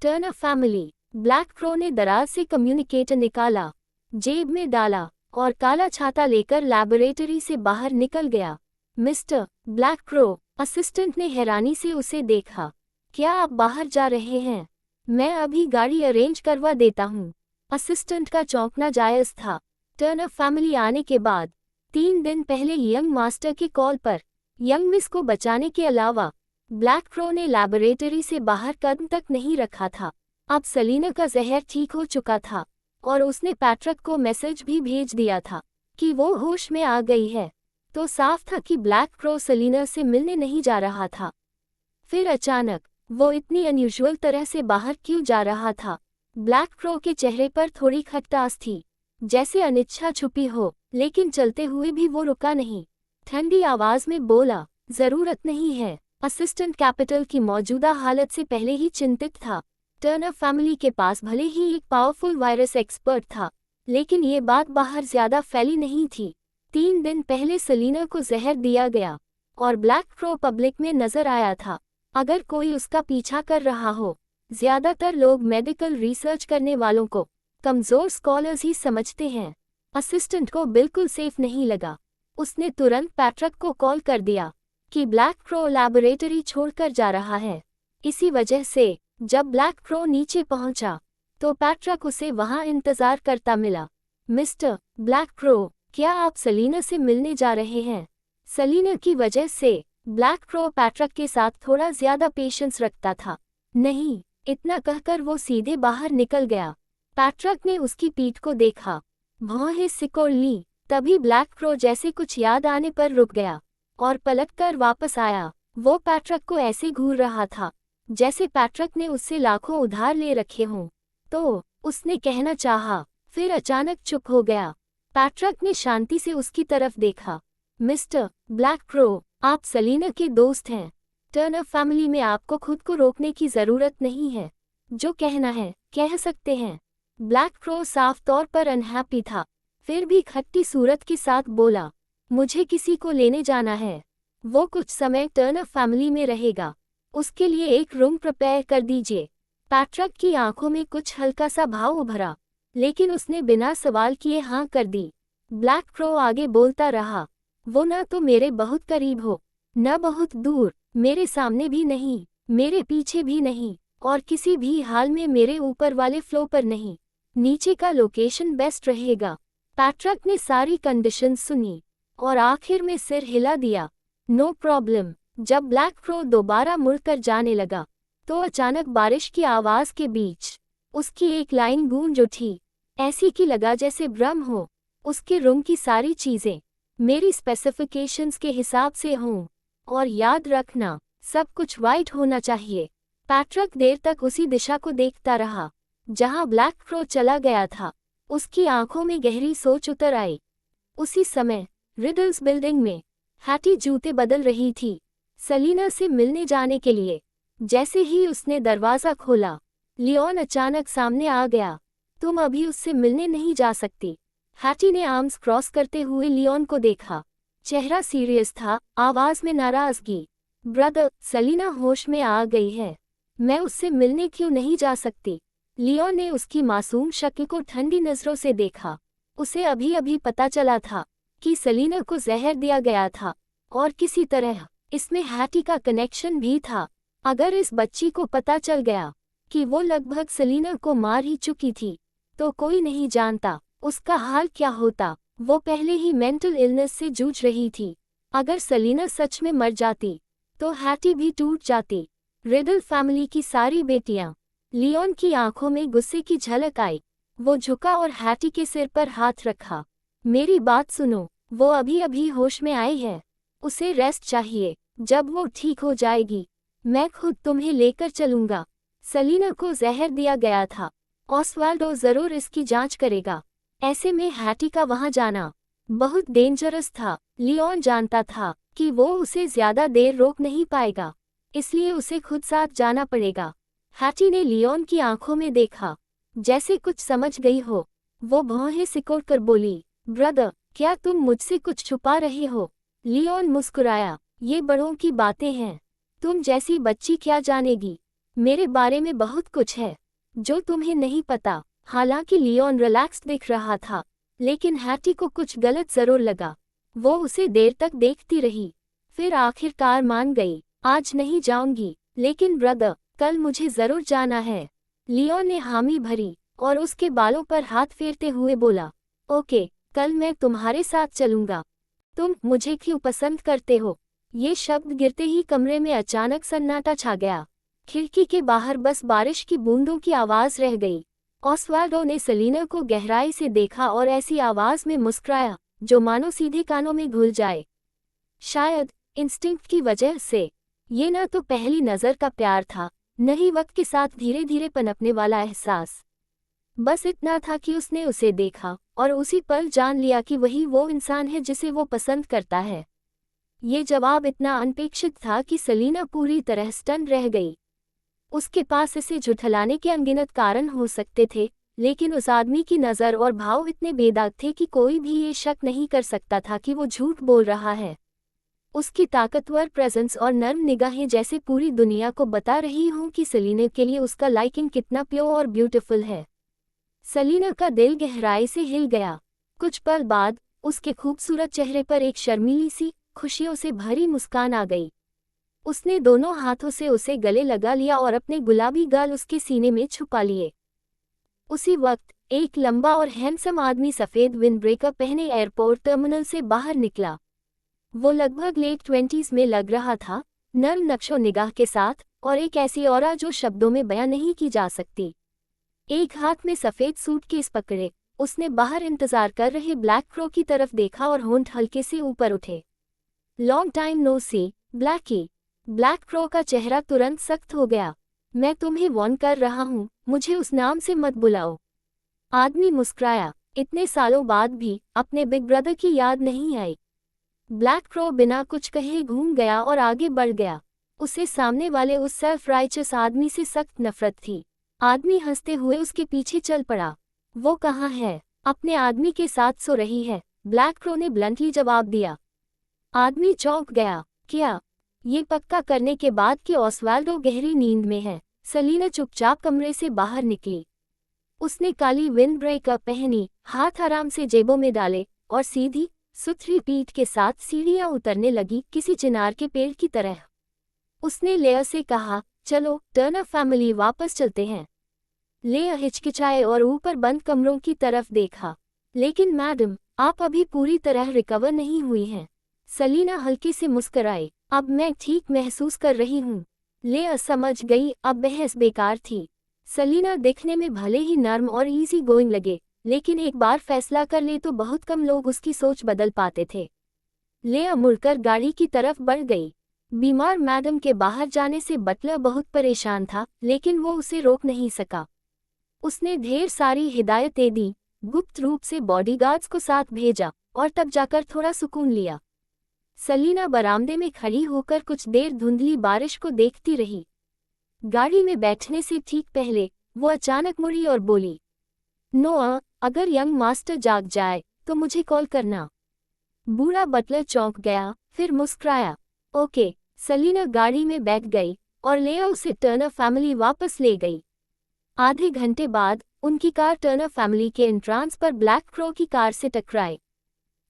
Turn a family. Black crow ने दराज से कम्युनिकेटर निकाला, जेब में डाला और काला छाता लेकर लैबोरेटरी से बाहर निकल गया। मिस्टर ब्लैक क्रो, असिस्टेंट ने हैरानी से उसे देखा, क्या आप बाहर जा रहे हैं? मैं अभी गाड़ी अरेंज करवा देता हूँ। असिस्टेंट का चौंकना जायज था। टर्न अ फैमिली आने के बाद 3 दिन पहले यंग मास्टर के कॉल पर यंग मिस को बचाने के अलावा ब्लैक क्रो ने लैबोरेटरी से बाहर कदम तक नहीं रखा था। अब सलीना का जहर ठीक हो चुका था और उसने पैट्रिक को मैसेज भी भेज दिया था कि वो होश में आ गई है। तो साफ था कि ब्लैक क्रो सलीना से मिलने नहीं जा रहा था। फिर अचानक वो इतनी अनयूजुअल तरह से बाहर क्यों जा रहा था? ब्लैक क्रो के चेहरे पर थोड़ी खटास थी, जैसे अनिच्छा छुपी हो, लेकिन चलते हुए भी वो रुका नहीं। ठंडी आवाज में बोला, जरूरत नहीं है। असिस्टेंट कैपिटल की मौजूदा हालत से पहले ही चिंतित था। टर्नर फैमिली के पास भले ही एक पावरफुल वायरस एक्सपर्ट था, लेकिन ये बात बाहर ज्यादा फैली नहीं थी। 3 दिन पहले सलीना को जहर दिया गया और ब्लैक क्रो पब्लिक में नजर आया था। अगर कोई उसका पीछा कर रहा हो, ज्यादातर लोग मेडिकल रिसर्च करने वालों को कमजोर स्कॉलर्स ही समझते हैं। असिस्टेंट को बिल्कुल सेफ नहीं लगा। उसने तुरंत पैट्रिक को कॉल कर दिया कि ब्लैक क्रो लैबोरेटरी छोड़कर जा रहा है। इसी वजह से जब ब्लैक क्रो नीचे पहुंचा, तो पैट्रिक उसे वहां इंतजार करता मिला। मिस्टर ब्लैक क्रो, क्या आप सलीना से मिलने जा रहे हैं? सलीना की वजह से ब्लैक क्रो पैट्रिक के साथ थोड़ा ज्यादा पेशेंस रखता था। नहीं, इतना कहकर वो सीधे बाहर निकल गया। पैट्रिक ने उसकी पीठ को देखा, भौहें सिकोड़ ली। तभी ब्लैक क्रो जैसे कुछ याद आने पर रुक गया और पलटकर वापस आया। वो पैट्रिक को ऐसे घूर रहा था जैसे पैट्रिक ने उससे लाखों उधार ले रखे हों। तो उसने कहना चाहा, फिर अचानक चुप हो गया। पैट्रिक ने शांति से उसकी तरफ देखा। मिस्टर ब्लैक क्रो, आप सलीना के दोस्त हैं। टर्नर फैमिली में आपको खुद को रोकने की जरूरत नहीं है। जो कहना है कह सकते हैं। ब्लैक क्रो साफ तौर पर अनहैप्पी था, फिर भी खट्टी सूरत के साथ बोला, मुझे किसी को लेने जाना है। वो कुछ समय टर्नर फैमिली में रहेगा। उसके लिए एक रूम प्रिपेयर कर दीजिए। पैट्रिक की आंखों में कुछ हल्का सा भाव उभरा, लेकिन उसने बिना सवाल किए हाँ कर दी। ब्लैक क्रो आगे बोलता रहा, वो न तो मेरे बहुत करीब हो, न बहुत दूर, मेरे सामने भी नहीं, मेरे पीछे भी नहीं, और किसी भी हाल में मेरे ऊपर वाले फ्लो पर नहीं। नीचे का लोकेशन बेस्ट रहेगा। पैट्रिक ने सारी कंडीशंस सुनी और आखिर में सिर हिला दिया, नो प्रॉब्लम। जब ब्लैक क्रो दोबारा मुड़कर जाने लगा तो अचानक बारिश की आवाज के बीच उसकी एक लाइन गूंज उठी, ऐसी कि लगा जैसे भ्रम हो। उसके रूम की सारी चीजें मेरी स्पेसिफिकेशंस के हिसाब से हों, और याद रखना सब कुछ वाइट होना चाहिए। पैट्रिक देर तक उसी दिशा को देखता रहा जहां ब्लैक क्रो चला गया था। उसकी आंखों में गहरी सोच उतर आई। उसी समय रिडल्स बिल्डिंग में हैटी जूते बदल रही थी, सेलिना से मिलने जाने के लिए। जैसे ही उसने दरवाज़ा खोला, लियोन अचानक सामने आ गया। तुम अभी उससे मिलने नहीं जा सकती। हैटी ने आर्म्स क्रॉस करते हुए लियोन को देखा। चेहरा सीरियस था, आवाज़ में नाराज़गी। ब्रदर, सेलिना होश में आ गई है। मैं उससे मिलने क्यों नहीं जा सकती? लियोन ने उसकी मासूम शक्ल को ठंडी नज़रों से देखा। उसे अभी अभी पता चला था कि सेलिना को जहर दिया गया था, और किसी तरह इसमें हैटी का कनेक्शन भी था। अगर इस बच्ची को पता चल गया कि वो लगभग सेलिना को मार ही चुकी थी, तो कोई नहीं जानता उसका हाल क्या होता। वो पहले ही मेंटल इलनेस से जूझ रही थी। अगर सेलिना सच में मर जाती तो हैटी भी टूट जाती। रिडल फैमिली की सारी बेटियां। लियोन की आंखों में गुस्से की झलक आई। वो झुका और हैटी के सिर पर हाथ रखा। मेरी बात सुनो, वो अभी अभी होश में आई है। उसे रेस्ट चाहिए। जब वो ठीक हो जाएगी मैं खुद तुम्हें लेकर चलूंगा। सेलिना को जहर दिया गया था। ऑस्वाल्डो जरूर इसकी जांच करेगा। ऐसे में हैटी का वहां जाना बहुत डेंजरस था। लियोन जानता था कि वो उसे ज्यादा देर रोक नहीं पाएगा, इसलिए उसे खुद साथ जाना पड़ेगा। हैटी ने लियोन की आंखों में देखा, जैसे कुछ समझ गई हो। वो भौहें सिकोड़कर बोली, ब्रदर, क्या तुम मुझसे कुछ छुपा रहे हो? लियोन मुस्कुराया, ये बड़ों की बातें हैं। तुम जैसी बच्ची क्या जानेगी? मेरे बारे में बहुत कुछ है जो तुम्हें नहीं पता। हालांकि लियोन रिलैक्स्ड दिख रहा था, लेकिन हैटी को कुछ गलत जरूर लगा। वो उसे देर तक देखती रही, फिर आखिरकार मान गई। आज नहीं जाऊंगी, लेकिन ब्रदर, कल मुझे जरूर जाना है। लियोन ने हामी भरी और उसके बालों पर हाथ फेरते हुए बोला, ओके, कल मैं तुम्हारे साथ चलूंगा। तुम मुझे क्यों पसंद करते हो? ये शब्द गिरते ही कमरे में अचानक सन्नाटा छा गया। खिड़की के बाहर बस बारिश की बूंदों की आवाज रह गई। ऑस्वाल्डो ने सेलिना को गहराई से देखा और ऐसी आवाज में मुस्कुराया जो मानो सीधे कानों में घुल जाए। शायद इंस्टिंक्ट की वजह से। ये न तो पहली नज़र का प्यार था, न ही वक्त के साथ धीरे धीरे पनपने वाला एहसास। बस इतना था कि उसने उसे देखा और उसी पल जान लिया कि वही वो इंसान है जिसे वो पसंद करता है। ये जवाब इतना अनपेक्षित था कि सेलिना पूरी तरह स्टन रह गई। उसके पास इसे झुठलाने के अनगिनत कारण हो सकते थे, लेकिन उस आदमी की नज़र और भाव इतने बेदाग थे कि कोई भी ये शक नहीं कर सकता था कि वो झूठ बोल रहा है। उसकी ताकतवर प्रेजेंस और नर्म निगाहें जैसे पूरी दुनिया को बता रही हों कि सेलिना के लिए उसका लाइकिंग कितना प्योर और ब्यूटीफुल है। सेलिना का दिल गहराई से हिल गया। कुछ पल बाद उसके खूबसूरत चेहरे पर एक शर्मीली सी, खुशियों से भरी मुस्कान आ गई। उसने दोनों हाथों से उसे गले लगा लिया और अपने गुलाबी गाल उसके सीने में छुपा लिए। उसी वक्त एक लंबा और हैंडसम आदमी सफ़ेद विंडब्रेकर पहने एयरपोर्ट टर्मिनल से बाहर निकला। वो लगभग लेट 20s में लग रहा था, नर्म नक्शो निगाह के साथ, और एक ऐसी ऑरा जो शब्दों में बयां नहीं की जा सकती। एक हाथ में सफ़ेद सूटकेस पकड़े उसने बाहर इंतजार कर रहे ब्लैक क्रो की तरफ देखा और होंठ हल्के से ऊपर उठे। लॉन्ग टाइम नो सी, ब्लैकी। ब्लैक क्रो का चेहरा तुरंत सख्त हो गया। मैं तुम्हें वार्न कर रहा हूँ, मुझे उस नाम से मत बुलाओ। आदमी मुस्कुराया, इतने सालों बाद भी अपने बिग ब्रदर की याद नहीं आई। ब्लैक क्रो बिना कुछ कहे घूम गया और आगे बढ़ गया। उसे सामने वाले उस सेल्फ राइचस आदमी से सख्त नफरत थी। आदमी हंसते हुए उसके पीछे चल पड़ा। वो कहाँ है? अपने आदमी के साथ सो रही है, ब्लैक क्रो ने ब्लंटली जवाब दिया। आदमी चौंक गया। क्या? ये पक्का करने के बाद कि ऑस्वाल्डो गहरी नींद में है, सेलिना चुपचाप कमरे से बाहर निकली। उसने काली विंड ब्रेकर पहनी, हाथ आराम से जेबों में डाले और सीधी सुथरी पीठ के साथ सीढ़ियां उतरने लगी, किसी चिनार के पेड़ की तरह। उसने लेया से कहा, चलो टर्नर फैमिली वापस चलते हैं। लेया हिचकिचाए और ऊपर बंद कमरों की तरफ देखा। लेकिन मैडम, आप अभी पूरी तरह रिकवर नहीं हुई हैं। सेलिना हल्की से मुस्कुराई। अब मैं ठीक महसूस कर रही हूँ। लेया समझ गई अब बहस बेकार थी। सेलिना दिखने में भले ही नर्म और इजी गोइंग लगे, लेकिन एक बार फैसला कर ले तो बहुत कम लोग उसकी सोच बदल पाते थे। लेया मुड़कर गाड़ी की तरफ बढ़ गई। बीमार मैडम के बाहर जाने से बटलर बहुत परेशान था, लेकिन वो उसे रोक नहीं सका। उसने ढेर सारी हिदायतें दी, गुप्त रूप से बॉडीगार्ड्स को साथ भेजा और तब जाकर थोड़ा सुकून लिया। सेलिना बरामदे में खड़ी होकर कुछ देर धुंधली बारिश को देखती रही। गाड़ी में बैठने से ठीक पहले वो अचानक मुड़ी और बोली, नोआ, अगर यंग मास्टर जाग जाए तो मुझे कॉल करना। बूढ़ा बटलर चौंक गया, फिर मुस्कुराया। ओके। सेलिना गाड़ी में बैठ गई और लेया उसे टर्नर फैमिली वापस ले गई। आधे घंटे बाद उनकी कार टर्नर फैमिली के एंट्रांस पर ब्लैक क्रो की कार से टकराई।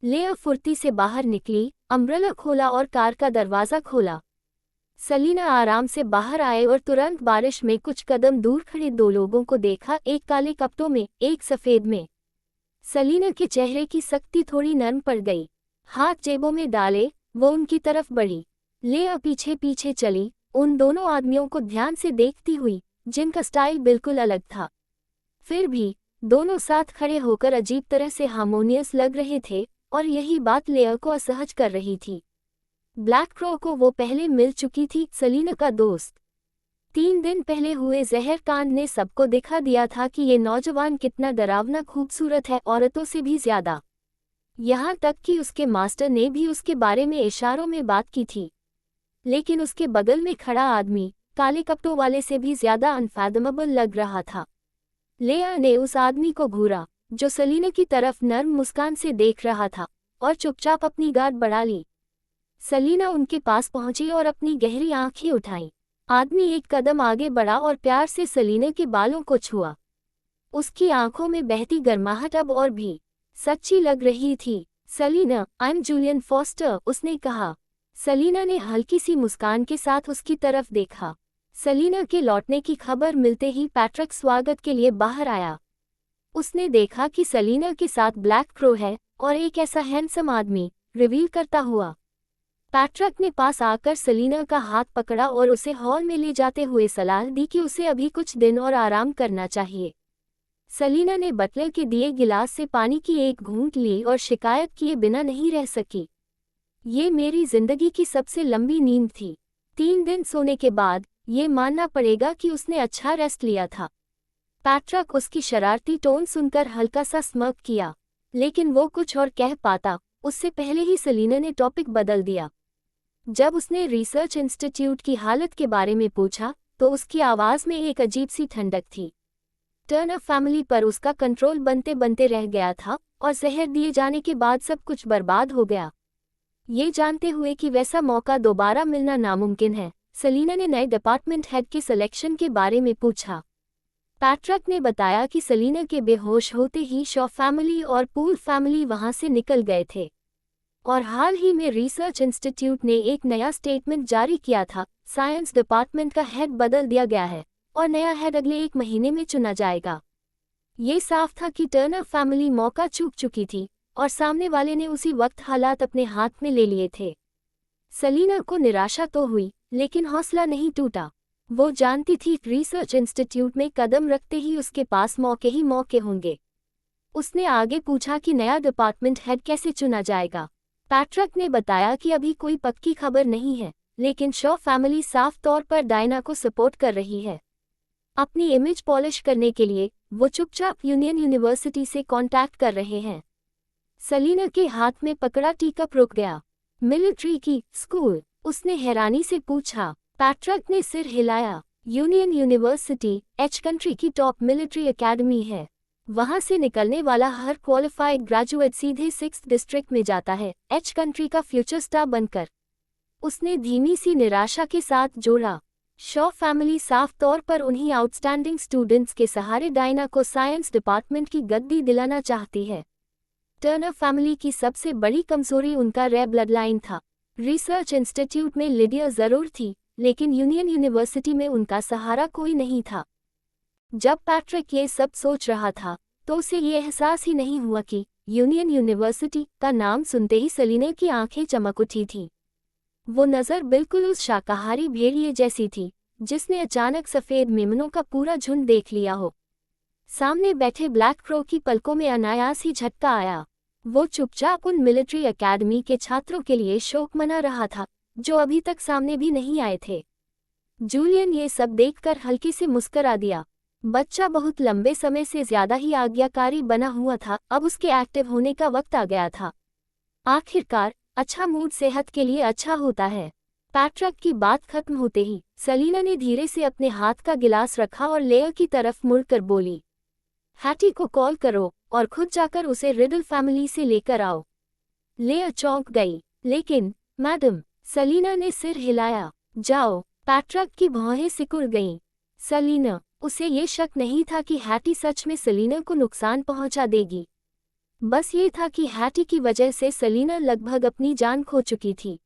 लेया फुर्ती से बाहर निकली, अम्ब्रेला खोला और कार का दरवाज़ा खोला। सेलिना आराम से बाहर आए और तुरंत बारिश में कुछ कदम दूर खड़े दो लोगों को देखा, एक काले कपड़ों में, एक सफ़ेद में। सेलिना के चेहरे की सख्ती थोड़ी नरम पड़ गई। हाथ जेबों में डाले वो उनकी तरफ बढ़ी। लेया पीछे पीछे चली, उन दोनों आदमियों को ध्यान से देखती हुई, जिनका स्टाइल बिल्कुल अलग था। फिर भी दोनों साथ खड़े होकर अजीब तरह से हार्मोनियस लग रहे थे, और यही बात लेया को असहज कर रही थी। ब्लैक क्रो को वो पहले मिल चुकी थी, सेलिना का दोस्त। 3 दिन पहले हुए जहर कांड ने सबको दिखा दिया था कि ये नौजवान कितना डरावना खूबसूरत है, औरतों से भी ज्यादा। यहाँ तक कि उसके मास्टर ने भी उसके बारे में इशारों में बात की थी। लेकिन उसके बगल में खड़ा आदमी काले कपड़ों वाले से भी ज्यादा अनफैथमेबल लग रहा था। लेया ने उस आदमी को घूरा, जो सेलिना की तरफ नर्म मुस्कान से देख रहा था, और चुपचाप अपनी गार्ड बढ़ा ली। सेलिना उनके पास पहुंची और अपनी गहरी आंखें उठाईं। आदमी एक कदम आगे बढ़ा और प्यार से सेलिना के बालों को छुआ। उसकी आंखों में बहती गर्माहट अब और भी सच्ची लग रही थी। Selina, I am Julian Foster, उसने कहा। सेलिना ने हल्की सी मुस्कान के साथ उसकी तरफ देखा। सेलिना के लौटने की खबर मिलते ही पैट्रिक स्वागत के लिए बाहर आया। उसने देखा कि सेलिना के साथ ब्लैक क्रो है और एक ऐसा हैंडसम आदमी, रिवील करता हुआ। पैट्रिक ने पास आकर सेलिना का हाथ पकड़ा और उसे हॉल में ले जाते हुए सलाह दी कि उसे अभी कुछ दिन और आराम करना चाहिए। सेलिना ने बटलर के दिए गिलास से पानी की एक घूंट ली और शिकायत किए बिना नहीं रह सकी। ये मेरी जिंदगी की सबसे लंबी नींद थी। 3 दिन सोने के बाद ये मानना पड़ेगा कि उसने अच्छा रेस्ट लिया था। पैट्रिक उसकी शरारती टोन सुनकर हल्का सा स्मर्क किया, लेकिन वो कुछ और कह पाता उससे पहले ही सेलिना ने टॉपिक बदल दिया। जब उसने रिसर्च इंस्टीट्यूट की हालत के बारे में पूछा तो उसकी आवाज़ में एक अजीब सी ठंडक थी। टर्नर फैमिली पर उसका कंट्रोल बनते बनते रह गया था और जहर दिए जाने के बाद सब कुछ बर्बाद हो गया। ये जानते हुए कि वैसा मौका दोबारा मिलना नामुमकिन है, सेलिना ने नए डिपार्टमेंट हेड के सिलेक्शन के बारे में पूछा। पैट्रिक ने बताया कि सेलिना के बेहोश होते ही शॉ फैमिली और पूल फैमिली वहां से निकल गए थे, और हाल ही में रिसर्च इंस्टीट्यूट ने एक नया स्टेटमेंट जारी किया था। साइंस डिपार्टमेंट का हेड बदल दिया गया है और नया हेड अगले 1 महीने में चुना जाएगा। ये साफ था कि टर्नर फैमिली मौका चूक चुकी थी और सामने वाले ने उसी वक्त हालात अपने हाथ में ले लिए थे। सेलिना को निराशा तो हुई, लेकिन हौसला नहीं टूटा। वो जानती थी रिसर्च इंस्टीट्यूट में कदम रखते ही उसके पास मौके ही मौके होंगे। उसने आगे पूछा कि नया डिपार्टमेंट हेड कैसे चुना जाएगा। पैट्रिक ने बताया कि अभी कोई पक्की खबर नहीं है, लेकिन शॉ फैमिली साफ तौर पर डायना को सपोर्ट कर रही है। अपनी इमेज पॉलिश करने के लिए वो चुपचाप यूनियन यूनिवर्सिटी से कांटेक्ट कर रहे हैं। सेलिना के हाथ में पकड़ा टीकप रुक गया। मिलिट्री की स्कूल? उसने हैरानी से पूछा। पैट्रिक ने सिर हिलाया। यूनियन यूनिवर्सिटी एच कंट्री की टॉप मिलिट्री एकेडमी है। वहां से निकलने वाला हर क्वालिफाइड ग्रेजुएट सीधे 6th डिस्ट्रिक्ट में जाता है एच कंट्री का फ्यूचर स्टार बनकर। उसने धीमी सी निराशा के साथ जोड़ा। शॉ फैमिली साफ तौर पर उन्हीं आउटस्टैंडिंग स्टूडेंट्स के सहारे डायना को साइंस डिपार्टमेंट की गद्दी दिलाना चाहती है। टर्नर फैमिली की सबसे बड़ी कमजोरी उनका रेयर ब्लड लाइन था। रिसर्च इंस्टीट्यूट में लिडिया जरूर थी, लेकिन यूनियन यूनिवर्सिटी में उनका सहारा कोई नहीं था। जब पैट्रिक ये सब सोच रहा था तो उसे ये एहसास ही नहीं हुआ कि यूनियन यूनिवर्सिटी का नाम सुनते ही सेलिना की आंखें चमक उठी थीं। वो नज़र बिल्कुल उस शाकाहारी भेड़िए जैसी थी जिसने अचानक सफ़ेद मेमनों का पूरा झुंड देख लिया हो। सामने बैठे ब्लैक क्रो की पलकों में अनायास ही झटका आया। वो चुपचाप उन मिलिट्री एकेडमी के छात्रों के लिए शोक मना रहा था जो अभी तक सामने भी नहीं आए थे। जूलियन ये सब देखकर हल्की से मुस्करा दिया। बच्चा बहुत लंबे समय से ज्यादा ही आज्ञाकारी बना हुआ था, अब उसके एक्टिव होने का वक्त आ गया था। आखिरकार अच्छा मूड सेहत के लिए अच्छा होता है। पैट्रिक की बात खत्म होते ही सेलिना ने धीरे से अपने हाथ का गिलास रखा और लेयर की तरफ मुड़कर बोली, हैटी को कॉल करो और खुद जाकर उसे रिडल फैमिली से लेकर आओ। लेयर चौंक गई। लेकिन मैडम, सेलिना ने सिर हिलाया। जाओ। पैट्रिक की भौहें सिकुड़ गईं। सेलिना, उसे ये शक नहीं था कि हैटी सच में सेलिना को नुकसान पहुंचा देगी। बस ये था कि हैटी की वजह से सेलिना लगभग अपनी जान खो चुकी थी।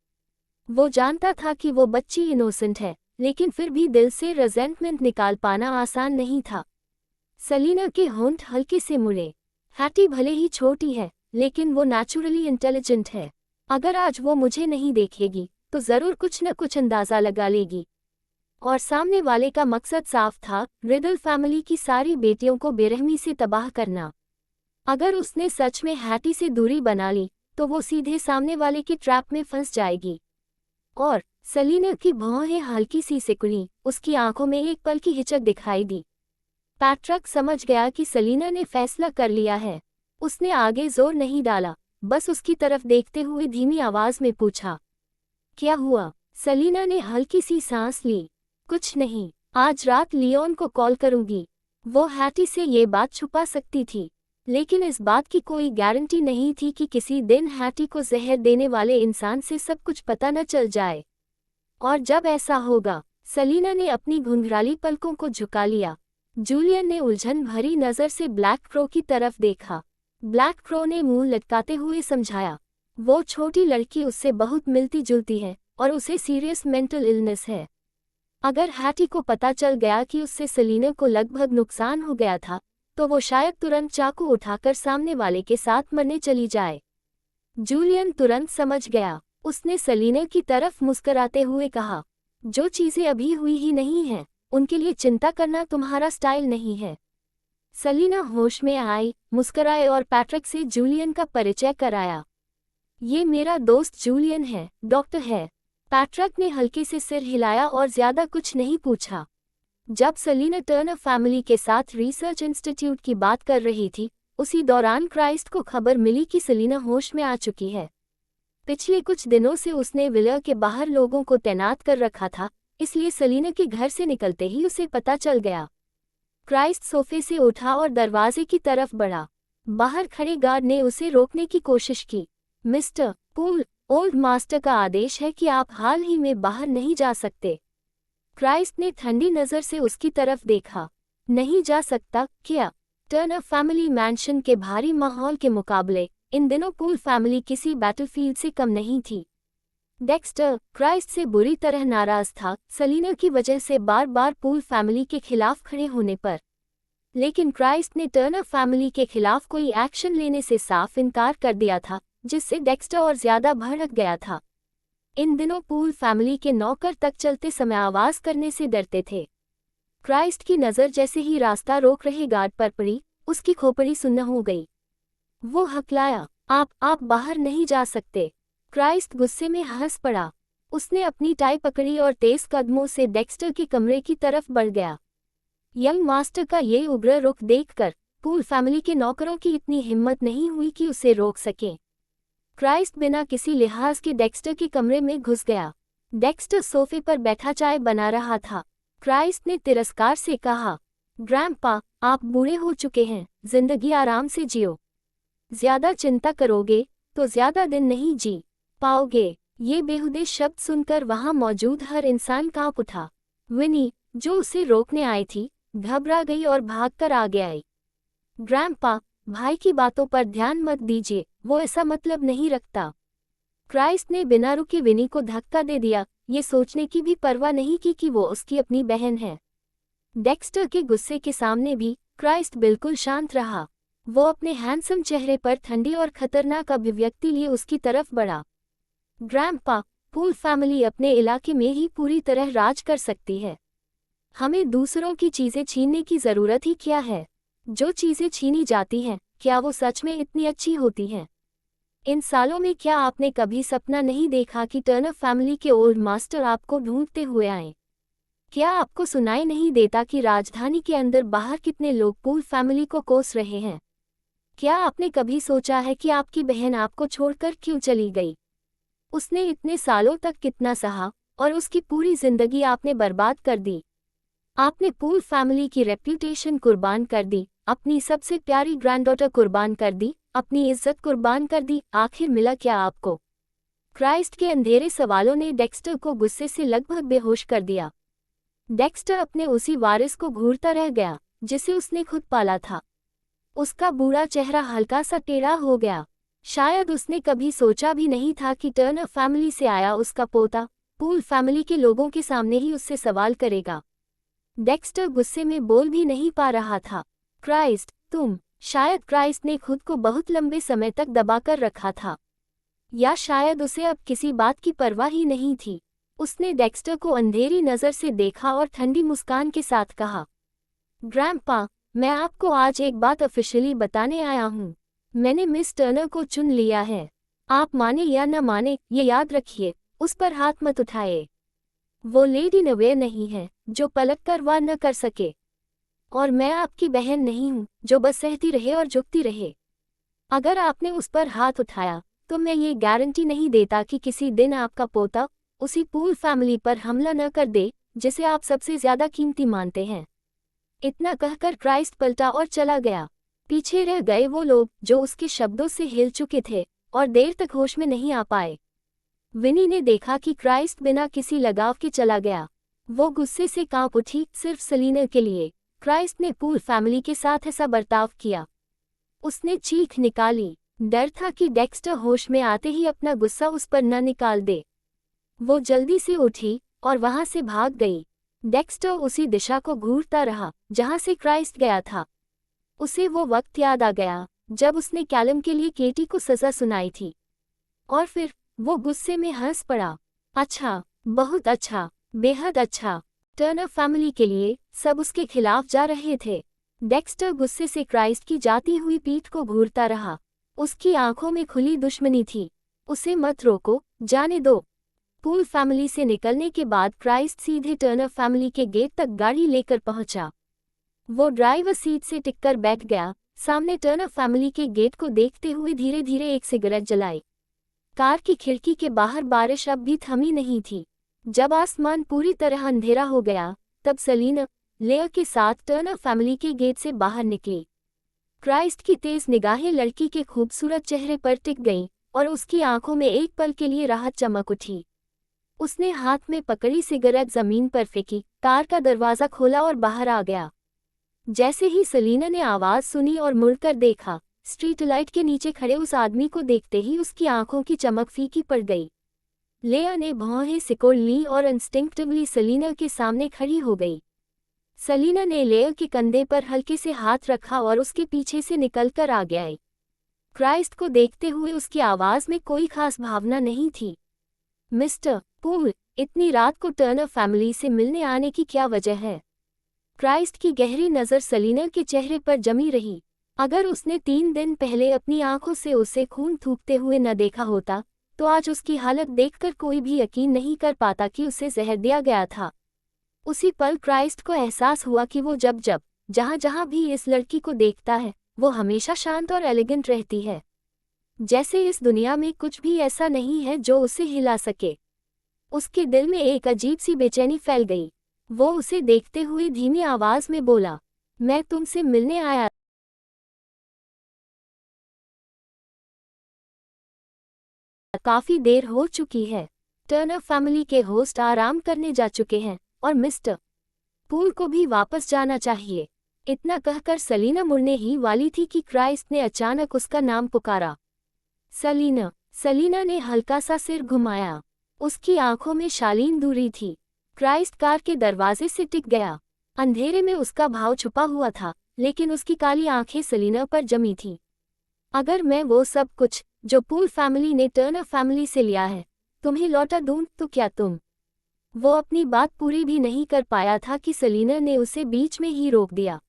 वो जानता था कि वो बच्ची इनोसेंट है, लेकिन फिर भी दिल से रेजेंटमेंट निकाल पाना आसान नहीं था। सेलिना के होंठ हल्के से मुड़े। हैटी भले ही छोटी है, लेकिन वो नेचुरली इंटेलिजेंट है। अगर आज वो मुझे नहीं देखेगी तो जरूर कुछ न कुछ अंदाजा लगा लेगी। और सामने वाले का मकसद साफ था, रिडल फैमिली की सारी बेटियों को बेरहमी से तबाह करना। अगर उसने सच में हैटी से दूरी बना ली तो वो सीधे सामने वाले की ट्रैप में फंस जाएगी। और सेलिना की भौहें हल्की सी सिकुड़ी, उसकी आंखों में एक पल की हिचक दिखाई दी। पैट्रिक समझ गया कि सेलिना ने फैसला कर लिया है। उसने आगे जोर नहीं डाला, बस उसकी तरफ देखते हुए धीमी आवाज में पूछा, क्या हुआ? सेलिना ने हल्की सी सांस ली। कुछ नहीं, आज रात लियोन को कॉल करूंगी। वो हैटी से ये बात छुपा सकती थी, लेकिन इस बात की कोई गारंटी नहीं थी कि किसी दिन हैटी को जहर देने वाले इंसान से सब कुछ पता न चल जाए। और जब ऐसा होगा, सेलिना ने अपनी घुंघराली पलकों को झुका लिया। जूलियन ने उलझन भरी नज़र से ब्लैक क्रो की तरफ देखा। ब्लैक क्रो ने मुंह लटकाते हुए समझाया, वो छोटी लड़की उससे बहुत मिलती जुलती है और उसे सीरियस मेंटल इलनेस है। अगर हैटी को पता चल गया कि उससे सेलिना को लगभग नुकसान हो गया था तो वो शायद तुरंत चाकू उठाकर सामने वाले के साथ मरने चली जाए। जूलियन तुरंत समझ गया। उसने सेलिना की तरफ मुस्कुराते हुए कहा, जो चीज़ें अभी हुई ही नहीं हैं, उनके लिए चिंता करना तुम्हारा स्टाइल नहीं है। सेलिना होश में आई, मुस्कुराए और पैट्रिक से जूलियन का परिचय कराया। ये मेरा दोस्त जूलियन है, डॉक्टर है। पैट्रिक ने हल्के से सिर हिलाया और ज्यादा कुछ नहीं पूछा। जब सेलिना टर्नर फैमिली के साथ रिसर्च इंस्टीट्यूट की बात कर रही थी, उसी दौरान क्राइस्ट को खबर मिली कि सेलिना होश में आ चुकी है। पिछले कुछ दिनों से उसने विला के बाहर लोगों को तैनात कर रखा था, इसलिए सेलिना के घर से निकलते ही उसे पता चल गया। क्राइस्ट सोफे से उठा और दरवाजे की तरफ बढ़ा। बाहर खड़े गार्ड ने उसे रोकने की कोशिश की। मिस्टर पूल, ओल्ड मास्टर का आदेश है कि आप हाल ही में बाहर नहीं जा सकते। क्राइस्ट ने ठंडी नज़र से उसकी तरफ देखा। नहीं जा सकता क्या? टर्नर फैमिली मैंशन के भारी माहौल के मुकाबले इन दिनों पूल फैमिली किसी बैटलफील्ड से कम नहीं थी। डेक्स्टर क्राइस्ट से बुरी तरह नाराज था, सेलिना की वजह से बार बार पूल फैमिली के खिलाफ खड़े होने पर। लेकिन क्राइस्ट ने टर्नर फैमिली के खिलाफ कोई एक्शन लेने से साफ इनकार कर दिया था, जिससे डेक्स्टर और ज्यादा भड़क गया था। इन दिनों पूल फैमिली के नौकर तक चलते समय आवाज करने से डरते थे। क्राइस्ट की नज़र जैसे ही रास्ता रोक रहे गार्ड पर पड़ी, उसकी खोपड़ी सुन्न हो गई। वो हकलाया, आप बाहर नहीं जा सकते। क्राइस्ट गुस्से में हंस पड़ा। उसने अपनी टाई पकड़ी और तेज कदमों से डेक्स्टर के कमरे की तरफ बढ़ गया। यंग मास्टर का ये उग्र रुख देखकर पूल फैमिली के नौकरों की इतनी हिम्मत नहीं हुई कि उसे रोक सकें। क्राइस्ट बिना किसी लिहाज के डेक्स्टर के कमरे में घुस गया। डेक्स्टर सोफे पर बैठा चाय बना रहा था। क्राइस्ट ने तिरस्कार से कहा, ग्रैंडपा, आप बूढ़े हो चुके हैं, जिंदगी आराम से जियो। ज्यादा चिंता करोगे तो ज्यादा दिन नहीं जी पाओगे। ये बेहुदे शब्द सुनकर वहां मौजूद हर इंसान कांप उठा। विनी, जो उसे रोकने आई थी, घबरा गई और भागकर आगे आई। ग्रैंडपा, भाई की बातों पर ध्यान मत दीजिए, वो ऐसा मतलब नहीं रखता। क्राइस्ट ने बिना रुके विनी को धक्का दे दिया, ये सोचने की भी परवाह नहीं की कि वो उसकी अपनी बहन है। डेक्स्टर के गुस्से के सामने भी क्राइस्ट बिल्कुल शांत रहा। वो अपने हैंडसम चेहरे पर ठंडी और खतरनाक अभिव्यक्ति लिए उसकी तरफ बढ़ा। ग्रैंडपा, पूल फैमिली अपने इलाके में ही पूरी तरह राज कर सकती है। हमें दूसरों की चीजें छीनने की जरूरत ही क्या है? जो चीजें छीनी जाती हैं, क्या वो सच में इतनी अच्छी होती हैं? इन सालों में क्या आपने कभी सपना नहीं देखा कि टर्नर फैमिली के ओल्ड मास्टर आपको ढूंढते हुए आए? क्या आपको सुनाई नहीं देता कि राजधानी के अंदर बाहर कितने लोग पूल फैमिली को कोस रहे हैं? क्या आपने कभी सोचा है कि आपकी बहन आपको छोड़कर क्यों चली गई? उसने इतने सालों तक कितना सहा और उसकी पूरी जिंदगी आपने बर्बाद कर दी। आपने पूल फैमिली की रेप्यूटेशन कुर्बान कर दी, अपनी सबसे प्यारी ग्रैंडडॉटर कुर्बान कर दी, अपनी इज्जत कुर्बान कर दी। आखिर मिला क्या आपको? क्राइस्ट के अंधेरे सवालों ने डेक्स्टर को गुस्से से लगभग बेहोश कर दिया। डेक्स्टर अपने उसी वारिस को घूरता रह गया जिसे उसने खुद पाला था। उसका बूढ़ा चेहरा हल्का सा टेढ़ा हो गया। शायद उसने कभी सोचा भी नहीं था कि टर्नर फैमिली से आया उसका पोता पूल फैमिली के लोगों के सामने ही उससे सवाल करेगा। डेक्स्टर गुस्से में बोल भी नहीं पा रहा था। क्राइस्ट, तुम। शायद क्राइस्ट ने खुद को बहुत लंबे समय तक दबाकर रखा था, या शायद उसे अब किसी बात की परवाह ही नहीं थी। उसने डेक्स्टर को अंधेरी नज़र से देखा और ठंडी मुस्कान के साथ कहा, ग्रैंडपा, मैं आपको आज एक बात ऑफिशियली बताने आया हूँ। मैंने मिस टर्नर को चुन लिया है। आप माने या न माने, ये याद रखिए, उस पर हाथ मत उठाए। वो लेडी नवेयर नहीं है जो पलट कर वार न कर सके, और मैं आपकी बहन नहीं हूँ जो बस सहती रहे और झुकती रहे। अगर आपने उस पर हाथ उठाया तो मैं ये गारंटी नहीं देता कि किसी दिन आपका पोता उसी पूल फैमिली पर हमला न कर दे जिसे आप सबसे ज्यादा कीमती मानते हैं। इतना कहकर क्राइस्ट पलटा और चला गया। पीछे रह गए वो लोग जो उसके शब्दों से हिल चुके थे और देर तक होश में नहीं आ पाए। विनी ने देखा कि क्राइस्ट बिना किसी लगाव के चला गया। वो गुस्से से कांप उठी, सिर्फ सलीना के लिए क्राइस्ट ने पूल फैमिली के साथ ऐसा बर्ताव किया। उसने चीख निकाली। डर था कि डेक्स्टर होश में आते ही अपना गुस्सा उस पर न निकाल दे। वो जल्दी से उठी और वहां से भाग गई। डेक्स्टर उसी दिशा को घूरता रहा जहां से क्राइस्ट गया था। उसे वो वक्त याद आ गया जब उसने कैलम के लिए केटी को सजा सुनाई थी, और फिर वो गुस्से में हंस पड़ा। अच्छा, बहुत अच्छा, बेहद अच्छा। टर्नर फैमिली के लिए सब उसके खिलाफ जा रहे थे। डेक्स्टर गुस्से से क्राइस्ट की जाती हुई पीठ को घूरता रहा। उसकी आंखों में खुली दुश्मनी थी। उसे मत रोको, जाने दो। पूल फैमिली से निकलने के बाद क्राइस्ट सीधे टर्नर फैमिली के गेट तक गाड़ी लेकर पहुंचा। वो ड्राइवर सीट से टिककर बैठ गया, सामने टर्नर फैमिली के गेट को देखते हुए धीरे धीरे एक सिगरेट जलाई। कार की खिड़की के बाहर बारिश अब भी थमी नहीं थी। जब आसमान पूरी तरह अंधेरा हो गया तब सलीना लेयर के साथ टर्नर फैमिली के गेट से बाहर निकली। क्राइस्ट की तेज निगाहें लड़की के खूबसूरत चेहरे पर टिक गईं और उसकी आंखों में एक पल के लिए राहत चमक उठी। उसने हाथ में पकड़ी सिगरेट जमीन पर फेंकी, कार का दरवाजा खोला और बाहर आ गया। जैसे ही सलीना ने आवाज सुनी और मुड़कर देखा, स्ट्रीट लाइट के नीचे खड़े उस आदमी को देखते ही उसकी आंखों की चमक फीकी पड़ गई। लेया ने भौहें सिकोड़ ली और इंस्टिंक्टिवली सलीना के सामने खड़ी हो गई। सलीना ने लेया के कंधे पर हल्के से हाथ रखा और उसके पीछे से निकलकर आ गई। क्राइस्ट को देखते हुए उसकी आवाज में कोई खास भावना नहीं थी। मिस्टर पूल, इतनी रात को टर्नर फैमिली से मिलने आने की क्या वजह है? क्राइस्ट की गहरी नज़र सलीना के चेहरे पर जमी रही। अगर उसने 3 दिन पहले अपनी आंखों से उसे खून थूकते हुए न देखा होता तो आज उसकी हालत देखकर कोई भी यकीन नहीं कर पाता कि उसे जहर दिया गया था। उसी पल क्राइस्ट को एहसास हुआ कि वो जब जहां भी इस लड़की को देखता है वो हमेशा शांत और एलिगेंट रहती है। जैसे इस दुनिया में कुछ भी ऐसा नहीं है जो उसे हिला सके। उसके दिल में एक अजीब सी बेचैनी फैल गई। वो उसे देखते हुए धीमी आवाज में बोला, मैं तुमसे मिलने आया। काफी देर हो चुकी है। टर्नर फैमिली के होस्ट आराम करने जा चुके हैं और मिस्टर पूल को भी वापस जाना चाहिए। इतना कहकर सलीना मुड़ने ही वाली थी कि क्राइस्ट ने अचानक उसका नाम पुकारा। सलीना। सलीना ने हल्का सा सिर घुमाया। उसकी आंखों में शालीन दूरी थी। क्राइस्ट कार के दरवाजे से टिक गया। अंधेरे में उसका भाव छुपा हुआ था, लेकिन उसकी काली आंखें सलीना पर जमी थीं। अगर मैं वो सब कुछ जो पूल फैमिली ने टर्नर फैमिली से लिया है तुम्हें लौटा दूं तो क्या तुम। वो अपनी बात पूरी भी नहीं कर पाया था कि सलीना ने उसे बीच में ही रोक दिया।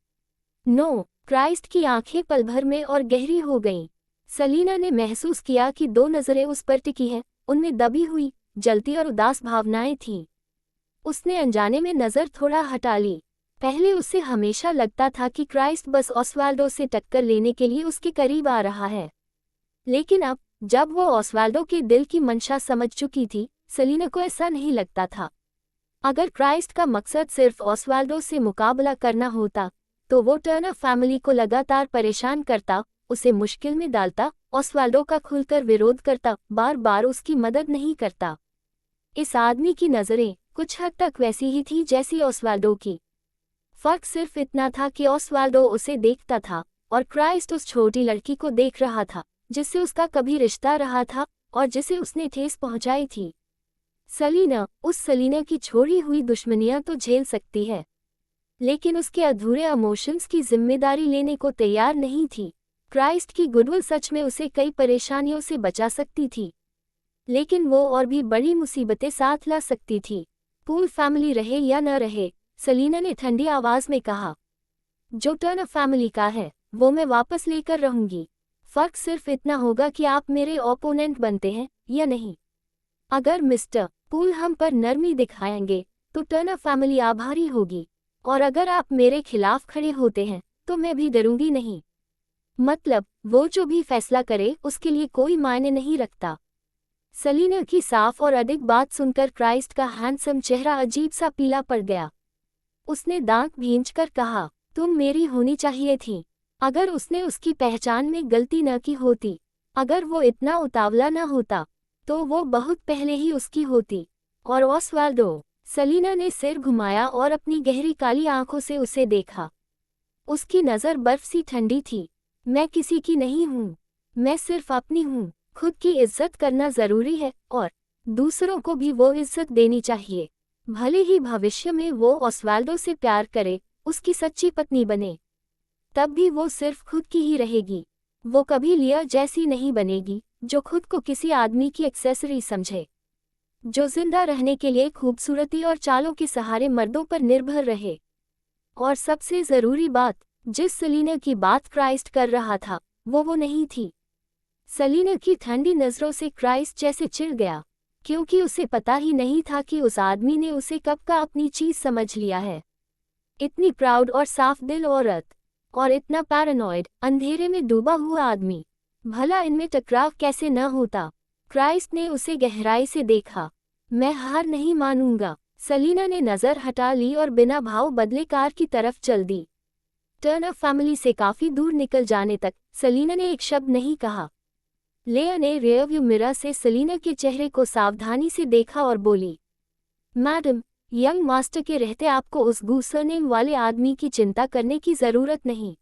नो। क्राइस्ट की आंखें पल भर में और गहरी हो गईं। सलीना ने महसूस किया कि दो नजरें उस पर टिकी हैं, उनमें दबी हुई, जलती और उदास भावनाएं थीं। उसने अनजाने में नजर थोड़ा हटा ली। पहले उसे हमेशा लगता था कि क्राइस्ट बस ऑस्वाल्डो से टक्कर लेने के लिए उसके करीब आ रहा है। लेकिन अब, जब वो ऑस्वाल्डो के दिल की मंशा समझ चुकी थी, सलीना को ऐसा नहीं लगता था। अगर क्राइस्ट का मकसद सिर्फ ऑस्वाल्डो से मुकाबला करना होता, तो वो टर्नर फैमिली को लगातार परेशान करता, उसे मुश्किल में डालता, ऑस्वाल्डो का खुलकर विरोध करता, बार बार उसकी मदद नहीं करता। इस आदमी की नज़रें कुछ हद तक वैसी ही थी जैसी ऑस्वाल्डो की। फर्क सिर्फ इतना था कि ऑस्वाल्डो उसे देखता था और क्राइस्ट उस छोटी लड़की को देख रहा था, जिससे उसका कभी रिश्ता रहा था और जिसे उसने ठेस पहुंचाई थी। सलीना, उस सलीना की छोड़ी हुई दुश्मनियां तो झेल सकती है, लेकिन उसके अधूरे इमोशंस की जिम्मेदारी लेने को तैयार नहीं थी। क्राइस्ट की गुडविल सच में उसे कई परेशानियों से बचा सकती थी, लेकिन वो और भी बड़ी मुसीबतें साथ ला सकती थी। पूल फैमिली रहे या न रहे, सलीना ने ठंडी आवाज में कहा, जो टर्नर फैमिली का है वो मैं वापस लेकर रहूंगी। फर्क सिर्फ इतना होगा कि आप मेरे ओपोनेंट बनते हैं या नहीं। अगर मिस्टर पूल हम पर नरमी दिखाएंगे तो टर्नर फैमिली आभारी होगी, और अगर आप मेरे खिलाफ खड़े होते हैं तो मैं भी डरूंगी नहीं। मतलब, वो जो भी फैसला करे उसके लिए कोई मायने नहीं रखता। सलीना की साफ और अडिग बात सुनकर क्राइस्ट का हैंडसम चेहरा अजीब सा पीला पड़ गया। उसने दांत भींचकर कहा, तुम मेरी होनी चाहिए थी। अगर उसने उसकी पहचान में गलती न की होती, अगर वो इतना उतावला न होता, तो वो बहुत पहले ही उसकी होती। और ऑस्वाल्डो। सलीना ने सिर घुमाया और अपनी गहरी काली आंखों से उसे देखा। उसकी नज़र बर्फ सी ठंडी थी। मैं किसी की नहीं हूँ, मैं सिर्फ अपनी हूँ। खुद की इज्जत करना जरूरी है और दूसरों को भी वो इज्जत देनी चाहिए। भले ही भविष्य में वो ऑस्वाल्डो से प्यार करे, उसकी सच्ची पत्नी बने, तब भी वो सिर्फ खुद की ही रहेगी। वो कभी लिया जैसी नहीं बनेगी, जो खुद को किसी आदमी की एक्सेसरी समझे, जो जिंदा रहने के लिए खूबसूरती और चालों के सहारे मर्दों पर निर्भर रहे। और सबसे जरूरी बात, जिस सलीना की बात क्राइस्ट कर रहा था, वो नहीं थी। सलीना की ठंडी नजरों से क्राइस्ट जैसे चिढ़ गया, क्योंकि उसे पता ही नहीं था कि उस आदमी ने उसे कब का अपनी चीज समझ लिया है। इतनी प्राउड और साफ दिल औरत, और इतना पैरानॉइड, अंधेरे में डूबा हुआ आदमी। भला इनमें टकराव कैसे न होता। क्राइस्ट ने उसे गहराई से देखा। मैं हार नहीं मानूंगा। सलीना ने नजर हटा ली और बिना भाव बदले कार की तरफ चल दी। टर्नर फैमिली से काफी दूर निकल जाने तक सलीना ने एक शब्द नहीं कहा। लेया ने रियरव्यू मिरर से सलीना के चेहरे को सावधानी से देखा और बोली, मैडम, यंग मास्टर के रहते आपको उस गुस्से वाले आदमी की चिंता करने की जरूरत नहीं।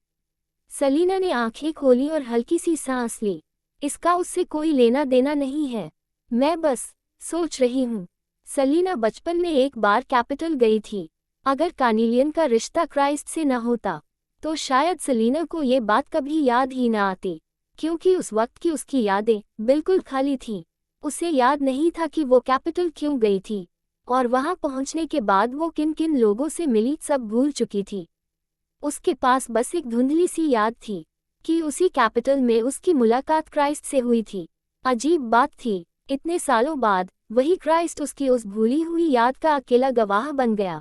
सलीना ने आंखें खोली और हल्की सी सांस ली। इसका उससे कोई लेना देना नहीं है, मैं बस सोच रही हूँ। सलीना बचपन में एक बार कैपिटल गई थी। अगर कार्नेलियन का रिश्ता क्राइस्ट से न होता, तो शायद सलीना को ये बात कभी याद ही न आती, क्योंकि उस वक्त की उसकी यादें बिल्कुल खाली थीं। उसे याद नहीं था कि वो कैपिटल क्यों गई थी, और वहां पहुंचने के बाद वो किन किन लोगों से मिली, सब भूल चुकी थी। उसके पास बस एक धुंधली सी याद थी कि उसी कैपिटल में उसकी मुलाकात क्राइस्ट से हुई थी। अजीब बात थी, इतने सालों बाद वही क्राइस्ट उसकी उस भूली हुई याद का अकेला गवाह बन गया।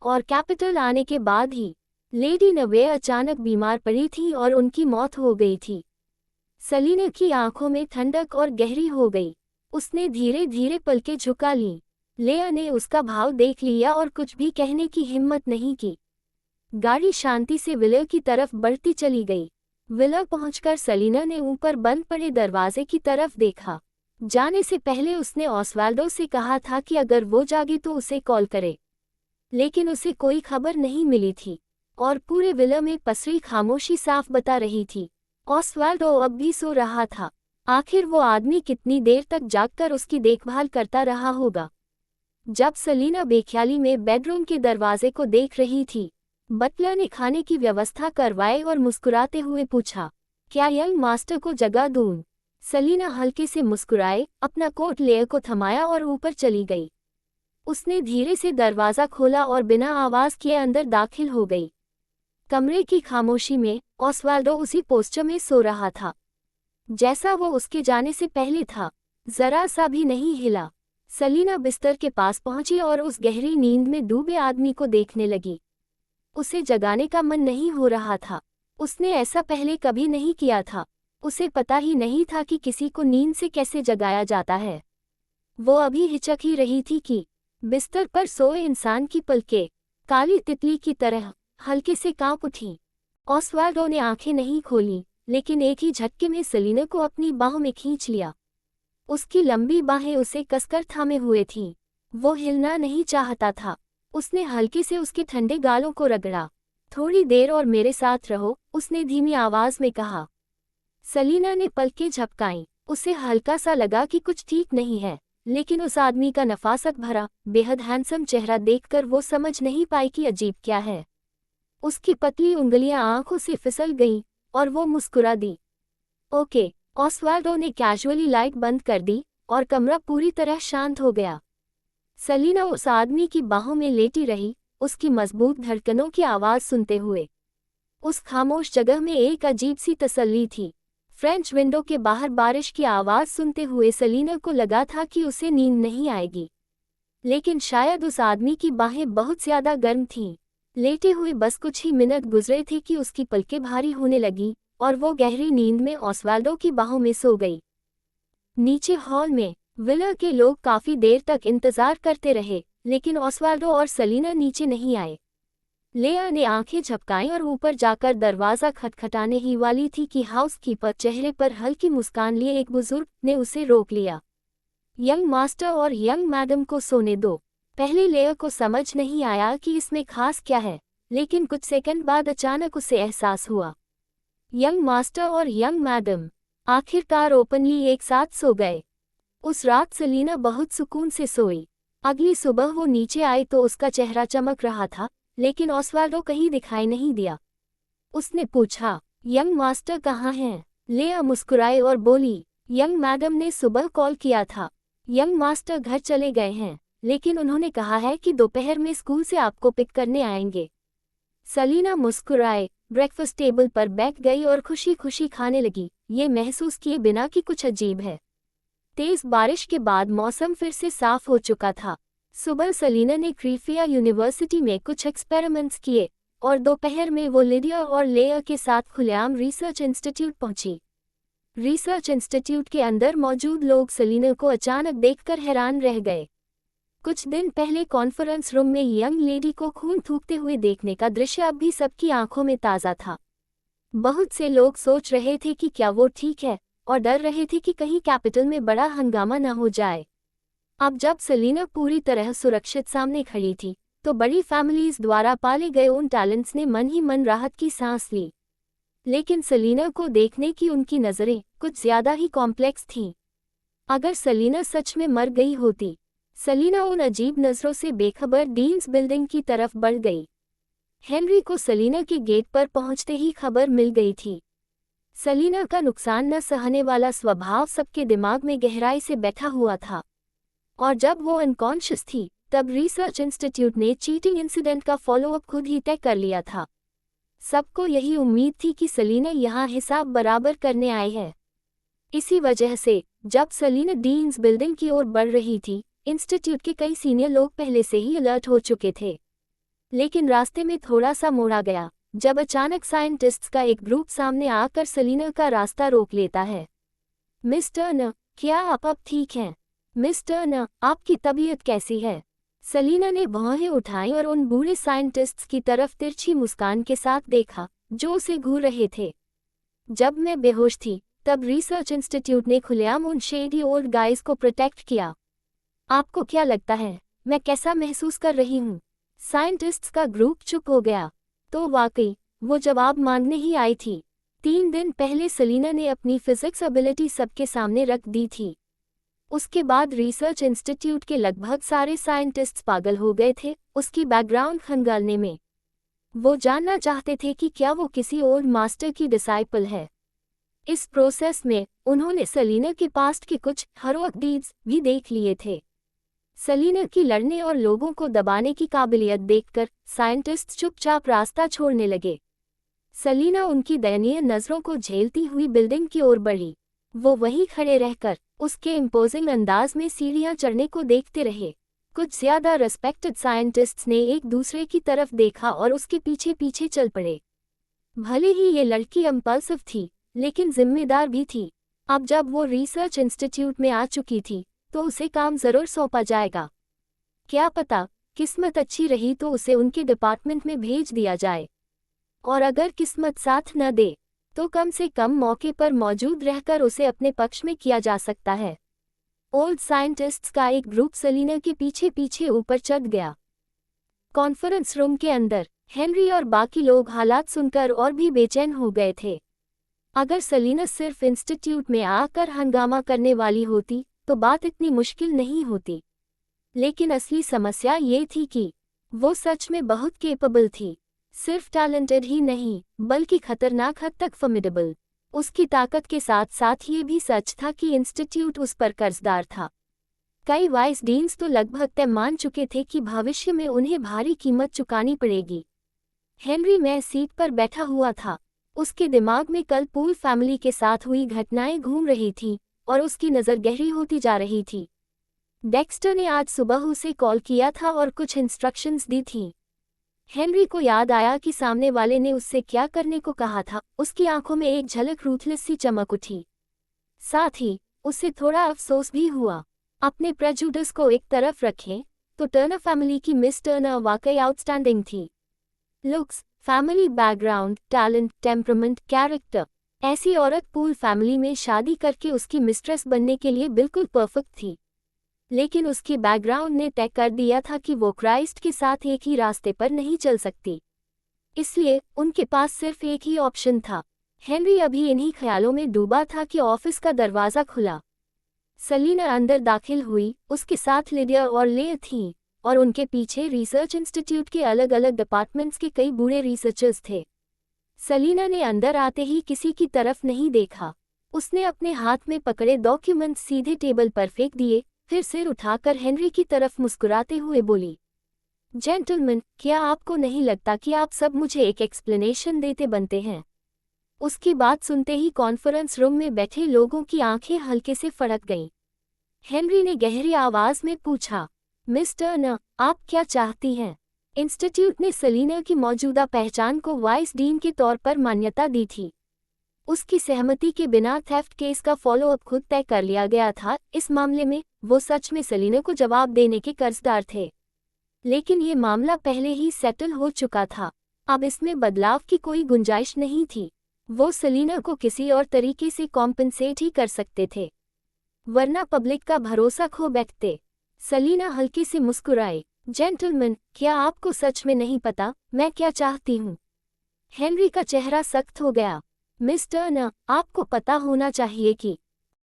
और कैपिटल आने के बाद ही लेडी नवे अचानक बीमार पड़ी थी और उनकी मौत हो गई थी। सलीना की आंखों में ठंडक और गहरी हो गई। उसने धीरे धीरे पलकें झुका लीं। लेया ने उसका भाव देख लिया और कुछ भी कहने की हिम्मत नहीं की। गाड़ी शांति से विला की तरफ बढ़ती चली गई। विला पहुंचकर सेलिना ने ऊपर बंद पड़े दरवाजे की तरफ देखा। जाने से पहले उसने ऑस्वाल्डो से कहा था कि अगर वो जागे तो उसे कॉल करे, लेकिन उसे कोई खबर नहीं मिली थी और पूरे विला में पसरी खामोशी साफ बता रही थी। ऑस्वाल्डो अब भी सो रहा था। आखिर वो आदमी कितनी देर तक जागकर उसकी देखभाल करता रहा होगा। जब सेलिना बेख्याली में बेडरूम के दरवाजे को देख रही थी, बटलर ने खाने की व्यवस्था करवाई और मुस्कुराते हुए पूछा, क्या यंग मास्टर को जगा दूं? सेलिना हल्के से मुस्कुराए, अपना कोट लेयर को थमाया और ऊपर चली गई। उसने धीरे से दरवाज़ा खोला और बिना आवाज़ किए अंदर दाखिल हो गई। कमरे की खामोशी में ऑस्वाल्डो उसी पोस्टर में सो रहा था जैसा वो उसके जाने से पहले था, जरा सा भी नहीं हिला। सेलिना बिस्तर के पास पहुंची और उस गहरी नींद में डूबे आदमी को देखने लगी। उसे जगाने का मन नहीं हो रहा था। उसने ऐसा पहले कभी नहीं किया था। उसे पता ही नहीं था कि किसी को नींद से कैसे जगाया जाता है। वो अभी हिचक ही रही थी कि बिस्तर पर सोए इंसान की पलकें काली तितली की तरह हल्के से कांप उठी। ऑस्वाल्डो ने आंखें नहीं खोली, लेकिन एक ही झटके में सेलिना को अपनी बाहों में खींच लिया। उसकी लंबी बाहें उसे कसकर थामे हुए थीं। वो हिलना नहीं चाहता था। उसने हल्के से उसके ठंडे गालों को रगड़ा। थोड़ी देर और मेरे साथ रहो, उसने धीमी आवाज में कहा। सेलिना ने पलकें झपकाईं। उसे हल्का सा लगा कि कुछ ठीक नहीं है, लेकिन उस आदमी का नफासत भरा, बेहद हैंडसम चेहरा देखकर वो समझ नहीं पाई कि अजीब क्या है। उसकी पतली उंगलियां आंखों से फिसल गईं और वो मुस्कुरा दी। ओके, ऑस्वाल्डो ने कैजुअली लाइट बंद कर दी और कमरा पूरी तरह शांत हो गया। सेलिना उस आदमी की बाहों में लेटी रही, उसकी मजबूत धड़कनों की आवाज़ सुनते हुए। उस खामोश जगह में एक अजीब सी तसल्ली थी। फ्रेंच विंडो के बाहर बारिश की आवाज़ सुनते हुए सेलिना को लगा था कि उसे नींद नहीं आएगी, लेकिन शायद उस आदमी की बाहें बहुत ज़्यादा गर्म थीं। लेटे हुए बस कुछ ही मिनट गुजरे थे कि उसकी पलकें भारी होने लगी और वो गहरी नींद में ऑस्वाल्डो की बाहों में सो गई। नीचे हॉल में विला के लोग काफी देर तक इंतजार करते रहे, लेकिन ऑस्वाल्डो और सेलिना नीचे नहीं आए। लेया ने आंखें झपकाईं और ऊपर जाकर दरवाज़ा खटखटाने ही वाली थी कि हाउसकीपर, चेहरे पर हल्की मुस्कान लिए एक बुजुर्ग, ने उसे रोक लिया। यंग मास्टर और यंग मैडम को सोने दो। पहले लेया को समझ नहीं आया कि इसमें खास क्या है, लेकिन कुछ सेकंड बाद अचानक उसे एहसास हुआ। यंग मास्टर और यंग मैडम आखिरकार ओपनली एक साथ सो गए। उस रात सेलिना बहुत सुकून से सोई। अगली सुबह वो नीचे आई तो उसका चेहरा चमक रहा था, लेकिन ऑस्वाल्डो कहीं दिखाई नहीं दिया। उसने पूछा, यंग मास्टर कहाँ हैं? लेया मुस्कुराई और बोली, यंग मैडम ने सुबह कॉल किया था। यंग मास्टर घर चले गए हैं, लेकिन उन्होंने कहा है कि दोपहर में स्कूल से आपको पिक करने आएंगे। सेलिना मुस्कुराए, ब्रेकफास्ट टेबल पर बैठ गई और खुशी खुशी खाने लगी, ये महसूस किए बिना कि कुछ अजीब है। तेज बारिश के बाद मौसम फिर से साफ हो चुका था। सुबह सेलिना ने क्रीफिया यूनिवर्सिटी में कुछ एक्सपेरिमेंट्स किए और दोपहर में वो लिडिया और लेया के साथ खुलेआम रिसर्च इंस्टीट्यूट पहुंची। रिसर्च इंस्टीट्यूट के अंदर मौजूद लोग सेलिना को अचानक देखकर हैरान रह गए। कुछ दिन पहले कॉन्फ्रेंस रूम में यंग लेडी को खून थूकते हुए देखने का दृश्य अब भी सबकी आंखों में ताज़ा था। बहुत से लोग सोच रहे थे कि क्या वो ठीक है, और डर रहे थे कि कहीं कैपिटल में बड़ा हंगामा न हो जाए। अब जब सेलिना पूरी तरह सुरक्षित सामने खड़ी थी, तो बड़ी फैमिलीज द्वारा पाले गए उन टैलेंट्स ने मन ही मन राहत की सांस ली। लेकिन सेलिना को देखने की उनकी नज़रें कुछ ज़्यादा ही कॉम्प्लेक्स थीं। अगर सेलिना सच में मर गई होती। सेलिना उन अजीब नज़रों से बेखबर डीन्स बिल्डिंग की तरफ बढ़ गई। हेनरी को सेलिना के गेट पर पहुंचते ही खबर मिल गई थी। सेलिना का नुकसान न सहने वाला स्वभाव सबके दिमाग में गहराई से बैठा हुआ था, और जब वो अनकॉन्शियस थी, तब रिसर्च इंस्टीट्यूट ने चीटिंग इंसिडेंट का फॉलोअप खुद ही तय कर लिया था। सबको यही उम्मीद थी कि सेलिना यहाँ हिसाब बराबर करने आई है। इसी वजह से जब सेलिना डीन्स बिल्डिंग की ओर बढ़ रही थी, इंस्टीट्यूट के कई सीनियर लोग पहले से ही अलर्ट हो चुके थे। लेकिन रास्ते में थोड़ा सा मोड़ा गया, जब अचानक साइंटिस्ट्स का एक ग्रुप सामने आकर सेलिना का रास्ता रोक लेता है। मिस्टर न, क्या आप अब ठीक हैं? मिस्टर न, आपकी तबीयत कैसी है? सलीना ने भौहें उठाई और उन बूढ़े साइंटिस्ट्स की तरफ तिरछी मुस्कान के साथ देखा जो उसे घूर रहे थे। जब मैं बेहोश थी तब रिसर्च इंस्टीट्यूट ने खुलेआम उन शेडी ओल्ड गाइज को प्रोटेक्ट किया। आपको क्या लगता है मैं कैसा महसूस कर रही हूँ? साइंटिस्ट्स का ग्रुप चुप हो गया। तो वाकई वो जवाब मांगने ही आई थी। 3 दिन पहले सलीना ने अपनी फिजिक्स एबिलिटी सबके सामने रख दी थी। उसके बाद रिसर्च इंस्टीट्यूट के लगभग सारे साइंटिस्ट्स पागल हो गए थे उसकी बैकग्राउंड खंगालने में। वो जानना चाहते थे कि क्या वो किसी ओल्ड मास्टर की डिसाइपल है। इस प्रोसेस में उन्होंने सलीना के पास्ट के कुछ हीरोइक डीड्स भी देख लिए थे। सलीना की लड़ने और लोगों को दबाने की काबिलियत देखकर साइंटिस्ट चुपचाप रास्ता छोड़ने लगे। सलीना उनकी दयनीय नज़रों को झेलती हुई बिल्डिंग की ओर बढ़ी। वो वहीं खड़े रहकर उसके इम्पोजिंग अंदाज में सीढ़ियां चढ़ने को देखते रहे। कुछ ज्यादा रेस्पेक्टेड साइंटिस्ट्स ने एक दूसरे की तरफ देखा और उसके पीछे पीछे चल पड़े। भले ही ये लड़की इम्पल्सिव थी लेकिन जिम्मेदार भी थी। अब जब वो रिसर्च इंस्टीट्यूट में आ चुकी थी तो उसे काम जरूर सौंपा जाएगा। क्या पता किस्मत अच्छी रही तो उसे उनके डिपार्टमेंट में भेज दिया जाए, और अगर किस्मत साथ न दे तो कम से कम मौके पर मौजूद रहकर उसे अपने पक्ष में किया जा सकता है। ओल्ड साइंटिस्ट्स का एक ग्रुप सलीना के पीछे पीछे ऊपर चढ़ गया। कॉन्फ्रेंस रूम के अंदर हेनरी और बाकी लोग हालात सुनकर और भी बेचैन हो गए थे। अगर सलीना सिर्फ इंस्टीट्यूट में आकर हंगामा करने वाली होती तो बात इतनी मुश्किल नहीं होती, लेकिन असली समस्या ये थी कि वो सच में बहुत केपेबल थी। सिर्फ टैलेंटेड ही नहीं बल्कि खतरनाक हद तक फॉर्मिडेबल। उसकी ताकत के साथ साथ ये भी सच था कि इंस्टीट्यूट उस पर कर्जदार था। कई वाइस डीन्स तो लगभग तय मान चुके थे कि भविष्य में उन्हें भारी कीमत चुकानी पड़ेगी। हेनरी मैं सीट पर बैठा हुआ था। उसके दिमाग में कल पूल फैमिली के साथ हुई घटनाएं घूम रही थीं और उसकी नज़र गहरी होती जा रही थी। डेक्स्टर ने आज सुबह उसे कॉल किया था और कुछ इंस्ट्रक्शंस दी थीं। हेनरी को याद आया कि सामने वाले ने उससे क्या करने को कहा था। उसकी आंखों में एक झलक रूथलेस सी चमक उठी। साथ ही उससे थोड़ा अफसोस भी हुआ। अपने प्रेजुडिस को एक तरफ रखें तो टर्नर फैमिली की मिस टर्नर वाकई आउटस्टैंडिंग थी। Looks, family background, talent, temperament, character, ऐसी औरत पूल फैमिली में शादी करके उसकी मिस्ट्रेस बनने के लिए बिल्कुल परफेक्ट थी। लेकिन उसकी बैकग्राउंड ने तय कर दिया था कि वो क्राइस्ट के साथ एक ही रास्ते पर नहीं चल सकती। इसलिए उनके पास सिर्फ एक ही ऑप्शन था। हेनरी अभी इन्हीं ख्यालों में डूबा था कि ऑफिस का दरवाज़ा खुला। सलीना अंदर दाखिल हुई। उसके साथ लिडिया और ले थीं और उनके पीछे रिसर्च इंस्टीट्यूट के अलग अलग डिपार्टमेंट्स के कई बूढ़े रिसर्चर्स थे। सलीना ने अंदर आते ही किसी की तरफ नहीं देखा। उसने अपने हाथ में पकड़े डॉक्यूमेंट्स सीधे टेबल पर फेंक दिए, फिर सिर उठाकर हेनरी की तरफ मुस्कुराते हुए बोली, जेंटलमैन, क्या आपको नहीं लगता कि आप सब मुझे एक एक्सप्लेनेशन देते बनते हैं? उसकी बात सुनते ही कॉन्फ्रेंस रूम में बैठे लोगों की आंखें हल्के से फड़क गईं। हेनरी ने गहरी आवाज में पूछा, मिस्टर न, आप क्या चाहती हैं? इंस्टीट्यूट ने सलीना की मौजूदा पहचान को वाइस डीन के तौर पर मान्यता दी थी। उसकी सहमति के बिना थेफ्ट केस का फॉलोअप खुद तय कर लिया गया था। इस मामले में वो सच में सलीना को जवाब देने के कर्जदार थे, लेकिन ये मामला पहले ही सेटल हो चुका था। अब इसमें बदलाव की कोई गुंजाइश नहीं थी। वो सलीना को किसी और तरीके से कॉम्पेंसेट ही कर सकते थे, वरना पब्लिक का भरोसा खो बैठते। सलीना हल्के से मुस्कुराए, जेंटलमैन, क्या आपको सच में नहीं पता मैं क्या चाहती हूँ? हेनरी का चेहरा सख्त हो गया। मिस्टर न, आपको पता होना चाहिए कि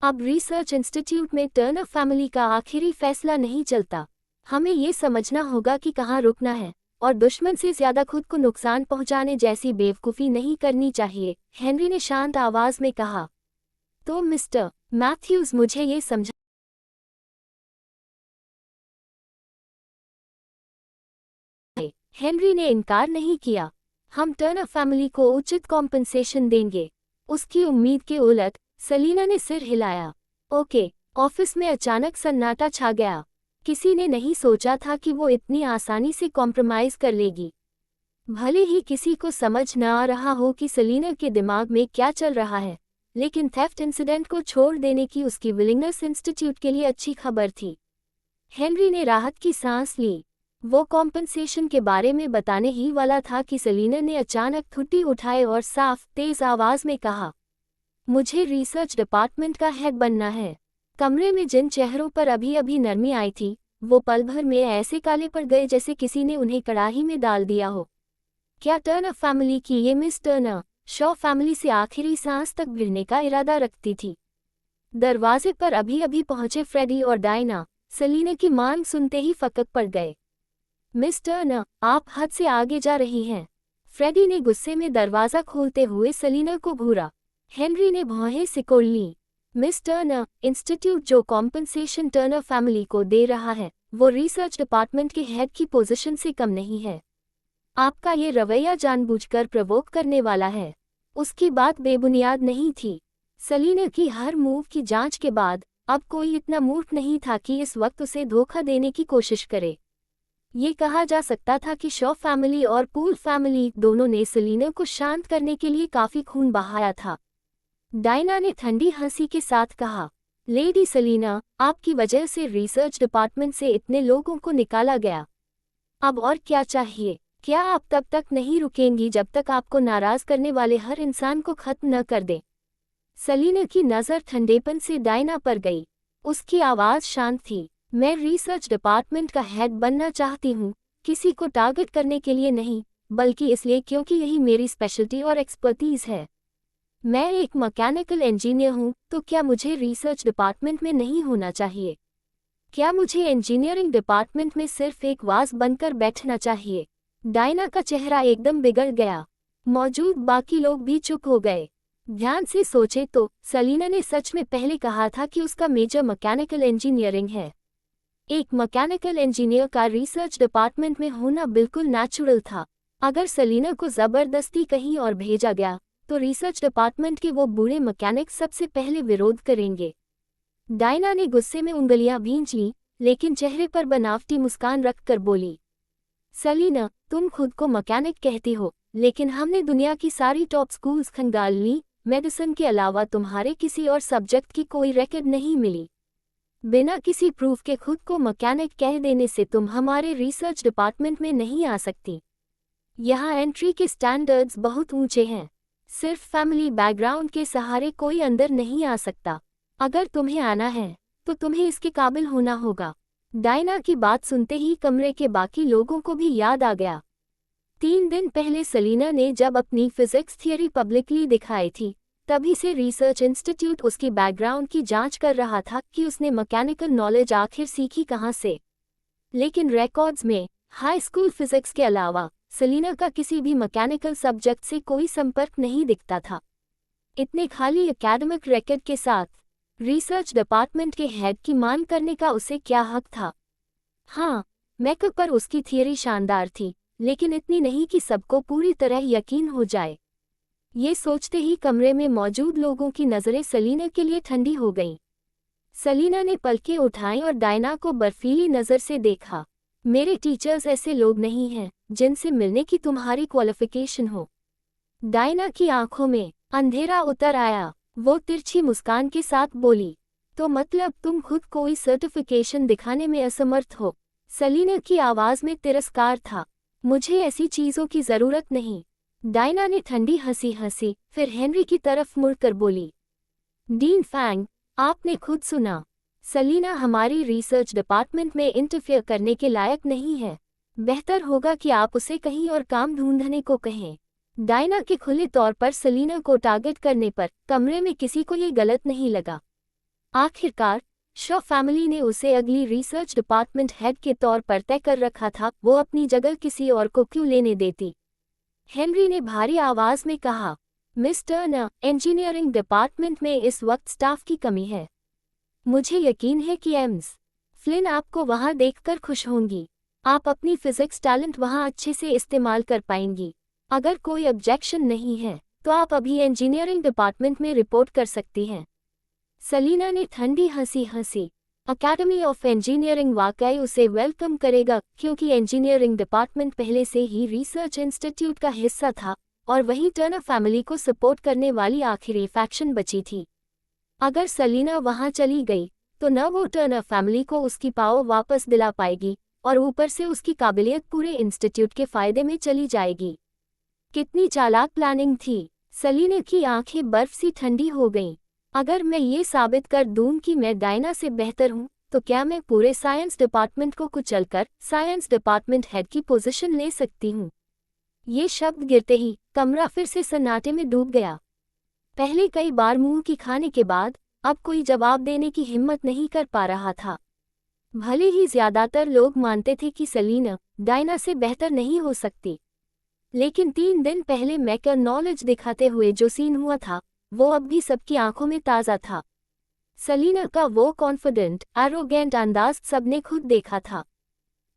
अब रिसर्च इंस्टीट्यूट में टर्नर फैमिली का आखिरी फैसला नहीं चलता। हमें ये समझना होगा कि कहाँ रुकना है और दुश्मन से ज्यादा खुद को नुकसान पहुंचाने जैसी बेवकूफ़ी नहीं करनी चाहिए, हेनरी ने शांत आवाज में कहा। तो मिस्टर मैथ्यूज, मुझे ये समझा हेनरी ने इनकार नहीं किया। हम टर्नर फैमिली को उचित कॉम्पेंसेशन देंगे। उसकी उम्मीद के उलट सलीना ने सिर हिलाया। ओके। ऑफिस में अचानक सन्नाटा छा गया। किसी ने नहीं सोचा था कि वो इतनी आसानी से कॉम्प्रोमाइज़ कर लेगी। भले ही किसी को समझ न आ रहा हो कि सलीना के दिमाग में क्या चल रहा है, लेकिन थेफ्ट इंसिडेंट को छोड़ देने की उसकी विलिंगनेस इंस्टीट्यूट के लिए अच्छी खबर थी। हेनरी ने राहत की सांस ली। वो कॉम्पनसेशन के बारे में बताने ही वाला था कि सेलिना ने अचानक ठुड्डी उठाए और साफ तेज आवाज में कहा, मुझे रिसर्च डिपार्टमेंट का हेड बनना है। कमरे में जिन चेहरों पर अभी अभी नरमी आई थी, वो पल भर में ऐसे काले पड़ गए जैसे किसी ने उन्हें कड़ाही में डाल दिया हो। क्या टर्नर फैमिली की ये मिस टर्नर शॉ फैमिली से आखिरी सांस तक भिड़ने का इरादा रखती थी? दरवाजे पर अभी अभी पहुंचे फ्रेडी और डायना सेलिना की मांग सुनते ही फकक पड़ गए। मिस टर्नर, आप हद से आगे जा रही हैं। फ्रेडी ने गुस्से में दरवाजा खोलते हुए सेलिना को घूरा। हेनरी ने भौहें सिकोड़ ली। मिस टर्नर, इंस्टीट्यूट जो कॉम्पनसेशन टर्नर फैमिली को दे रहा है, वो रिसर्च डिपार्टमेंट के हेड की पोजीशन से कम नहीं है। आपका ये रवैया जानबूझकर प्रवोक करने वाला है। उसकी बात बेबुनियाद नहीं थी। सेलिना की हर मूव की जांच के बाद अब कोई इतना मूर्ख नहीं था कि इस वक्त उसे धोखा देने की कोशिश करे। ये कहा जा सकता था कि शॉ फैमिली और पूल फैमिली दोनों ने सेलिना को शांत करने के लिए काफी खून बहाया था। डायना ने ठंडी हंसी के साथ कहा, लेडी सेलिना, आपकी वजह से रिसर्च डिपार्टमेंट से इतने लोगों को निकाला गया। अब और क्या चाहिए? क्या आप तब तक नहीं रुकेंगी जब तक आपको नाराज करने वाले हर इंसान को खत्म न कर दें? सेलिना की नज़र ठंडेपन से डायना पर गई। उसकी आवाज़ शांत थी। मैं रिसर्च डिपार्टमेंट का हेड बनना चाहती हूँ, किसी को टारगेट करने के लिए नहीं, बल्कि इसलिए क्योंकि यही मेरी स्पेशलिटी और एक्सपर्टीज़ है। मैं एक मैकेनिकल इंजीनियर हूँ, तो क्या मुझे रिसर्च डिपार्टमेंट में नहीं होना चाहिए? क्या मुझे इंजीनियरिंग डिपार्टमेंट में सिर्फ एक वाज बनकर बैठना चाहिए? डायना का चेहरा एकदम बिगड़ गया। मौजूद बाकी लोग भी चुप हो गए। ध्यान से सोचे तो सेलिना ने सच में पहले कहा था कि उसका मेजर मैकेनिकल इंजीनियरिंग है। एक मैकेनिकल इंजीनियर का रिसर्च डिपार्टमेंट में होना बिल्कुल नेचुरल था। अगर सेलिना को जबरदस्ती कहीं और भेजा गया तो रिसर्च डिपार्टमेंट के वो बूढ़े मैकेनिक सबसे पहले विरोध करेंगे। डायना ने गुस्से में उंगलियां भींच लीं, लेकिन चेहरे पर बनावटी मुस्कान रखकर बोली, सेलिना, तुम खुद को मैकेनिक कहती हो, लेकिन हमने दुनिया की सारी टॉप स्कूल्स खंगाल ली, मेडिसिन के अलावा तुम्हारे किसी और सब्जेक्ट की कोई रिकॉर्ड नहीं मिली। बिना किसी प्रूफ के खुद को मैकेनिक कह देने से तुम हमारे रिसर्च डिपार्टमेंट में नहीं आ सकती। यहाँ एंट्री के स्टैंडर्ड्स बहुत ऊंचे हैं। सिर्फ फैमिली बैकग्राउंड के सहारे कोई अंदर नहीं आ सकता। अगर तुम्हें आना है तो तुम्हें इसके काबिल होना होगा। डायना की बात सुनते ही कमरे के बाकी लोगों को भी याद आ गया। 3 दिन पहले सेलिना ने जब अपनी फिजिक्स थियरी पब्लिकली दिखाई थी, तभी से रिसर्च इंस्टीट्यूट उसकी बैकग्राउंड की जांच कर रहा था कि उसने मैकेनिकल नॉलेज आखिर सीखी कहाँ से। लेकिन रिकॉर्ड्स में हाई स्कूल फिजिक्स के अलावा सेलिना का किसी भी मैकेनिकल सब्जेक्ट से कोई संपर्क नहीं दिखता था। इतने खाली एकेडमिक रिकॉर्ड के साथ रिसर्च डिपार्टमेंट के हेड की मांग करने का उसे क्या हक था? हाँ, मेकअप पर उसकी थियरी शानदार थी, लेकिन इतनी नहीं कि सबको पूरी तरह यकीन हो जाए। ये सोचते ही कमरे में मौजूद लोगों की नज़रें सेलिना के लिए ठंडी हो गईं। सेलिना ने पलकें उठाईं और डायना को बर्फीली नज़र से देखा। मेरे टीचर्स ऐसे लोग नहीं हैं जिनसे मिलने की तुम्हारी क्वालिफिकेशन हो। डायना की आंखों में अंधेरा उतर आया। वो तिरछी मुस्कान के साथ बोली, तो मतलब तुम खुद कोई सर्टिफिकेशन दिखाने में असमर्थ हो? सेलिना की आवाज़ में तिरस्कार था। मुझे ऐसी चीज़ों की ज़रूरत नहीं। डायना ने ठंडी हंसी हंसी, फिर हेनरी की तरफ मुड़कर बोली, डीन फैंग, आपने खुद सुना। सेलिना हमारी रिसर्च डिपार्टमेंट में इंटरफेयर करने के लायक नहीं है। बेहतर होगा कि आप उसे कहीं और काम ढूंढने को कहें। डायना के खुले तौर पर सेलिना को टारगेट करने पर कमरे में किसी को ये गलत नहीं लगा। आखिरकार शॉ फैमिली ने उसे अगली रिसर्च डिपार्टमेंट हेड के तौर पर तय कर रखा था, वो अपनी जगह किसी और को क्यों लेने देती। हेनरी ने भारी आवाज में कहा, मिस टर्नर, इंजीनियरिंग डिपार्टमेंट में इस वक्त स्टाफ की कमी है। मुझे यकीन है कि एम्स फ्लिन आपको वहां देखकर खुश होंगी। आप अपनी फिजिक्स टैलेंट वहां अच्छे से इस्तेमाल कर पाएंगी। अगर कोई ऑब्जेक्शन नहीं है तो आप अभी इंजीनियरिंग डिपार्टमेंट में रिपोर्ट कर सकती हैं। सेलिना ने ठंडी हंसी हंसी। अकेडमी ऑफ इंजीनियरिंग वाकई उसे वेलकम करेगा, क्योंकि इंजीनियरिंग डिपार्टमेंट पहले से ही रिसर्च इंस्टीट्यूट का हिस्सा था और वहीं टर्नर फैमिली को सपोर्ट करने वाली आखिरी फैक्शन बची थी। अगर सेलिना वहां चली गई तो न वो टर्नर फैमिली को उसकी पावर वापस दिला पाएगी और ऊपर से उसकी काबिलियत पूरे इंस्टीट्यूट के फायदे में चली जाएगी। कितनी चालाक प्लानिंग थी। सेलिना की आंखें बर्फ सी ठंडी हो गईं। अगर मैं ये साबित कर दूं कि मैं डायना से बेहतर हूं, तो क्या मैं पूरे साइंस डिपार्टमेंट को कुचलकर साइंस डिपार्टमेंट हेड की पोजीशन ले सकती हूं? ये शब्द गिरते ही कमरा फिर से सन्नाटे में डूब गया। पहले कई बार मुंह की खाने के बाद अब कोई जवाब देने की हिम्मत नहीं कर पा रहा था। भले ही ज्यादातर लोग मानते थे कि सेलिना डायना से बेहतर नहीं हो सकती, लेकिन 3 दिन पहले मैकर नॉलेज दिखाते हुए जो सीन हुआ था वो अब भी सबकी आंखों में ताज़ा था। सेलिना का वो कॉन्फिडेंट, एरोगेंट अंदाज सबने खुद देखा था।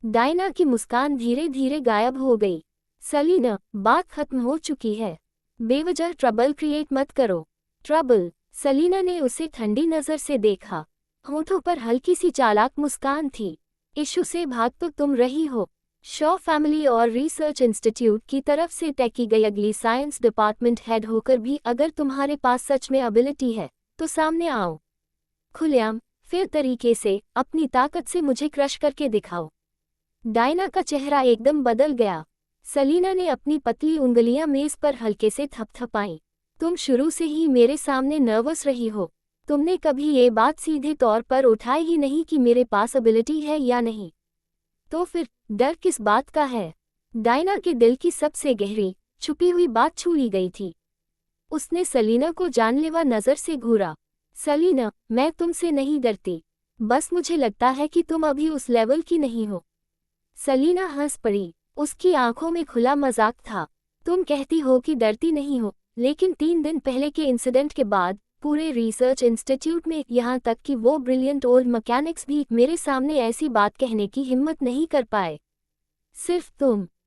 डायना की मुस्कान धीरे धीरे गायब हो गई। सेलिना, बात खत्म हो चुकी है। बेवजह ट्रबल क्रिएट मत करो। ट्रबल? सेलिना ने उसे ठंडी नज़र से देखा। होठों पर हल्की सी चालाक मुस्कान थी। इशू से भाग तो तुम रही हो। शॉ फैमिली और रिसर्च इंस्टीट्यूट की तरफ तय की गई अगली साइंस डिपार्टमेंट हेड होकर भी अगर तुम्हारे पास सच में एबिलिटी है तो सामने आओ। खुलेआम, फेयर तरीके से, अपनी ताकत से मुझे क्रश करके दिखाओ। डायना का चेहरा एकदम बदल गया। सेलिना ने अपनी पतली उंगलियां मेज पर हल्के से थपथपाईं। तुम शुरू से ही मेरे सामने नर्वस रही हो। तुमने कभी ये बात सीधे तौर पर उठाई ही नहीं कि मेरे पास एबिलिटी है या नहीं। तो फिर डर किस बात का है? डायना के दिल की सबसे गहरी छुपी हुई बात छू ली गई थी। उसने सेलिना को जानलेवा नजर से घूरा। सेलिना, मैं तुमसे नहीं डरती, बस मुझे लगता है कि तुम अभी उस लेवल की नहीं हो। सेलिना हंस पड़ी। उसकी आंखों में खुला मजाक था। तुम कहती हो कि डरती नहीं हो, लेकिन 3 दिन पहले के इंसिडेंट के बाद पूरे रिसर्च इंस्टीट्यूट में, यहाँ तक कि वो ब्रिलियंट ओल्ड मैकेनिक्स भी मेरे सामने ऐसी बात कहने की हिम्मत नहीं कर पाए। सिर्फ तुम।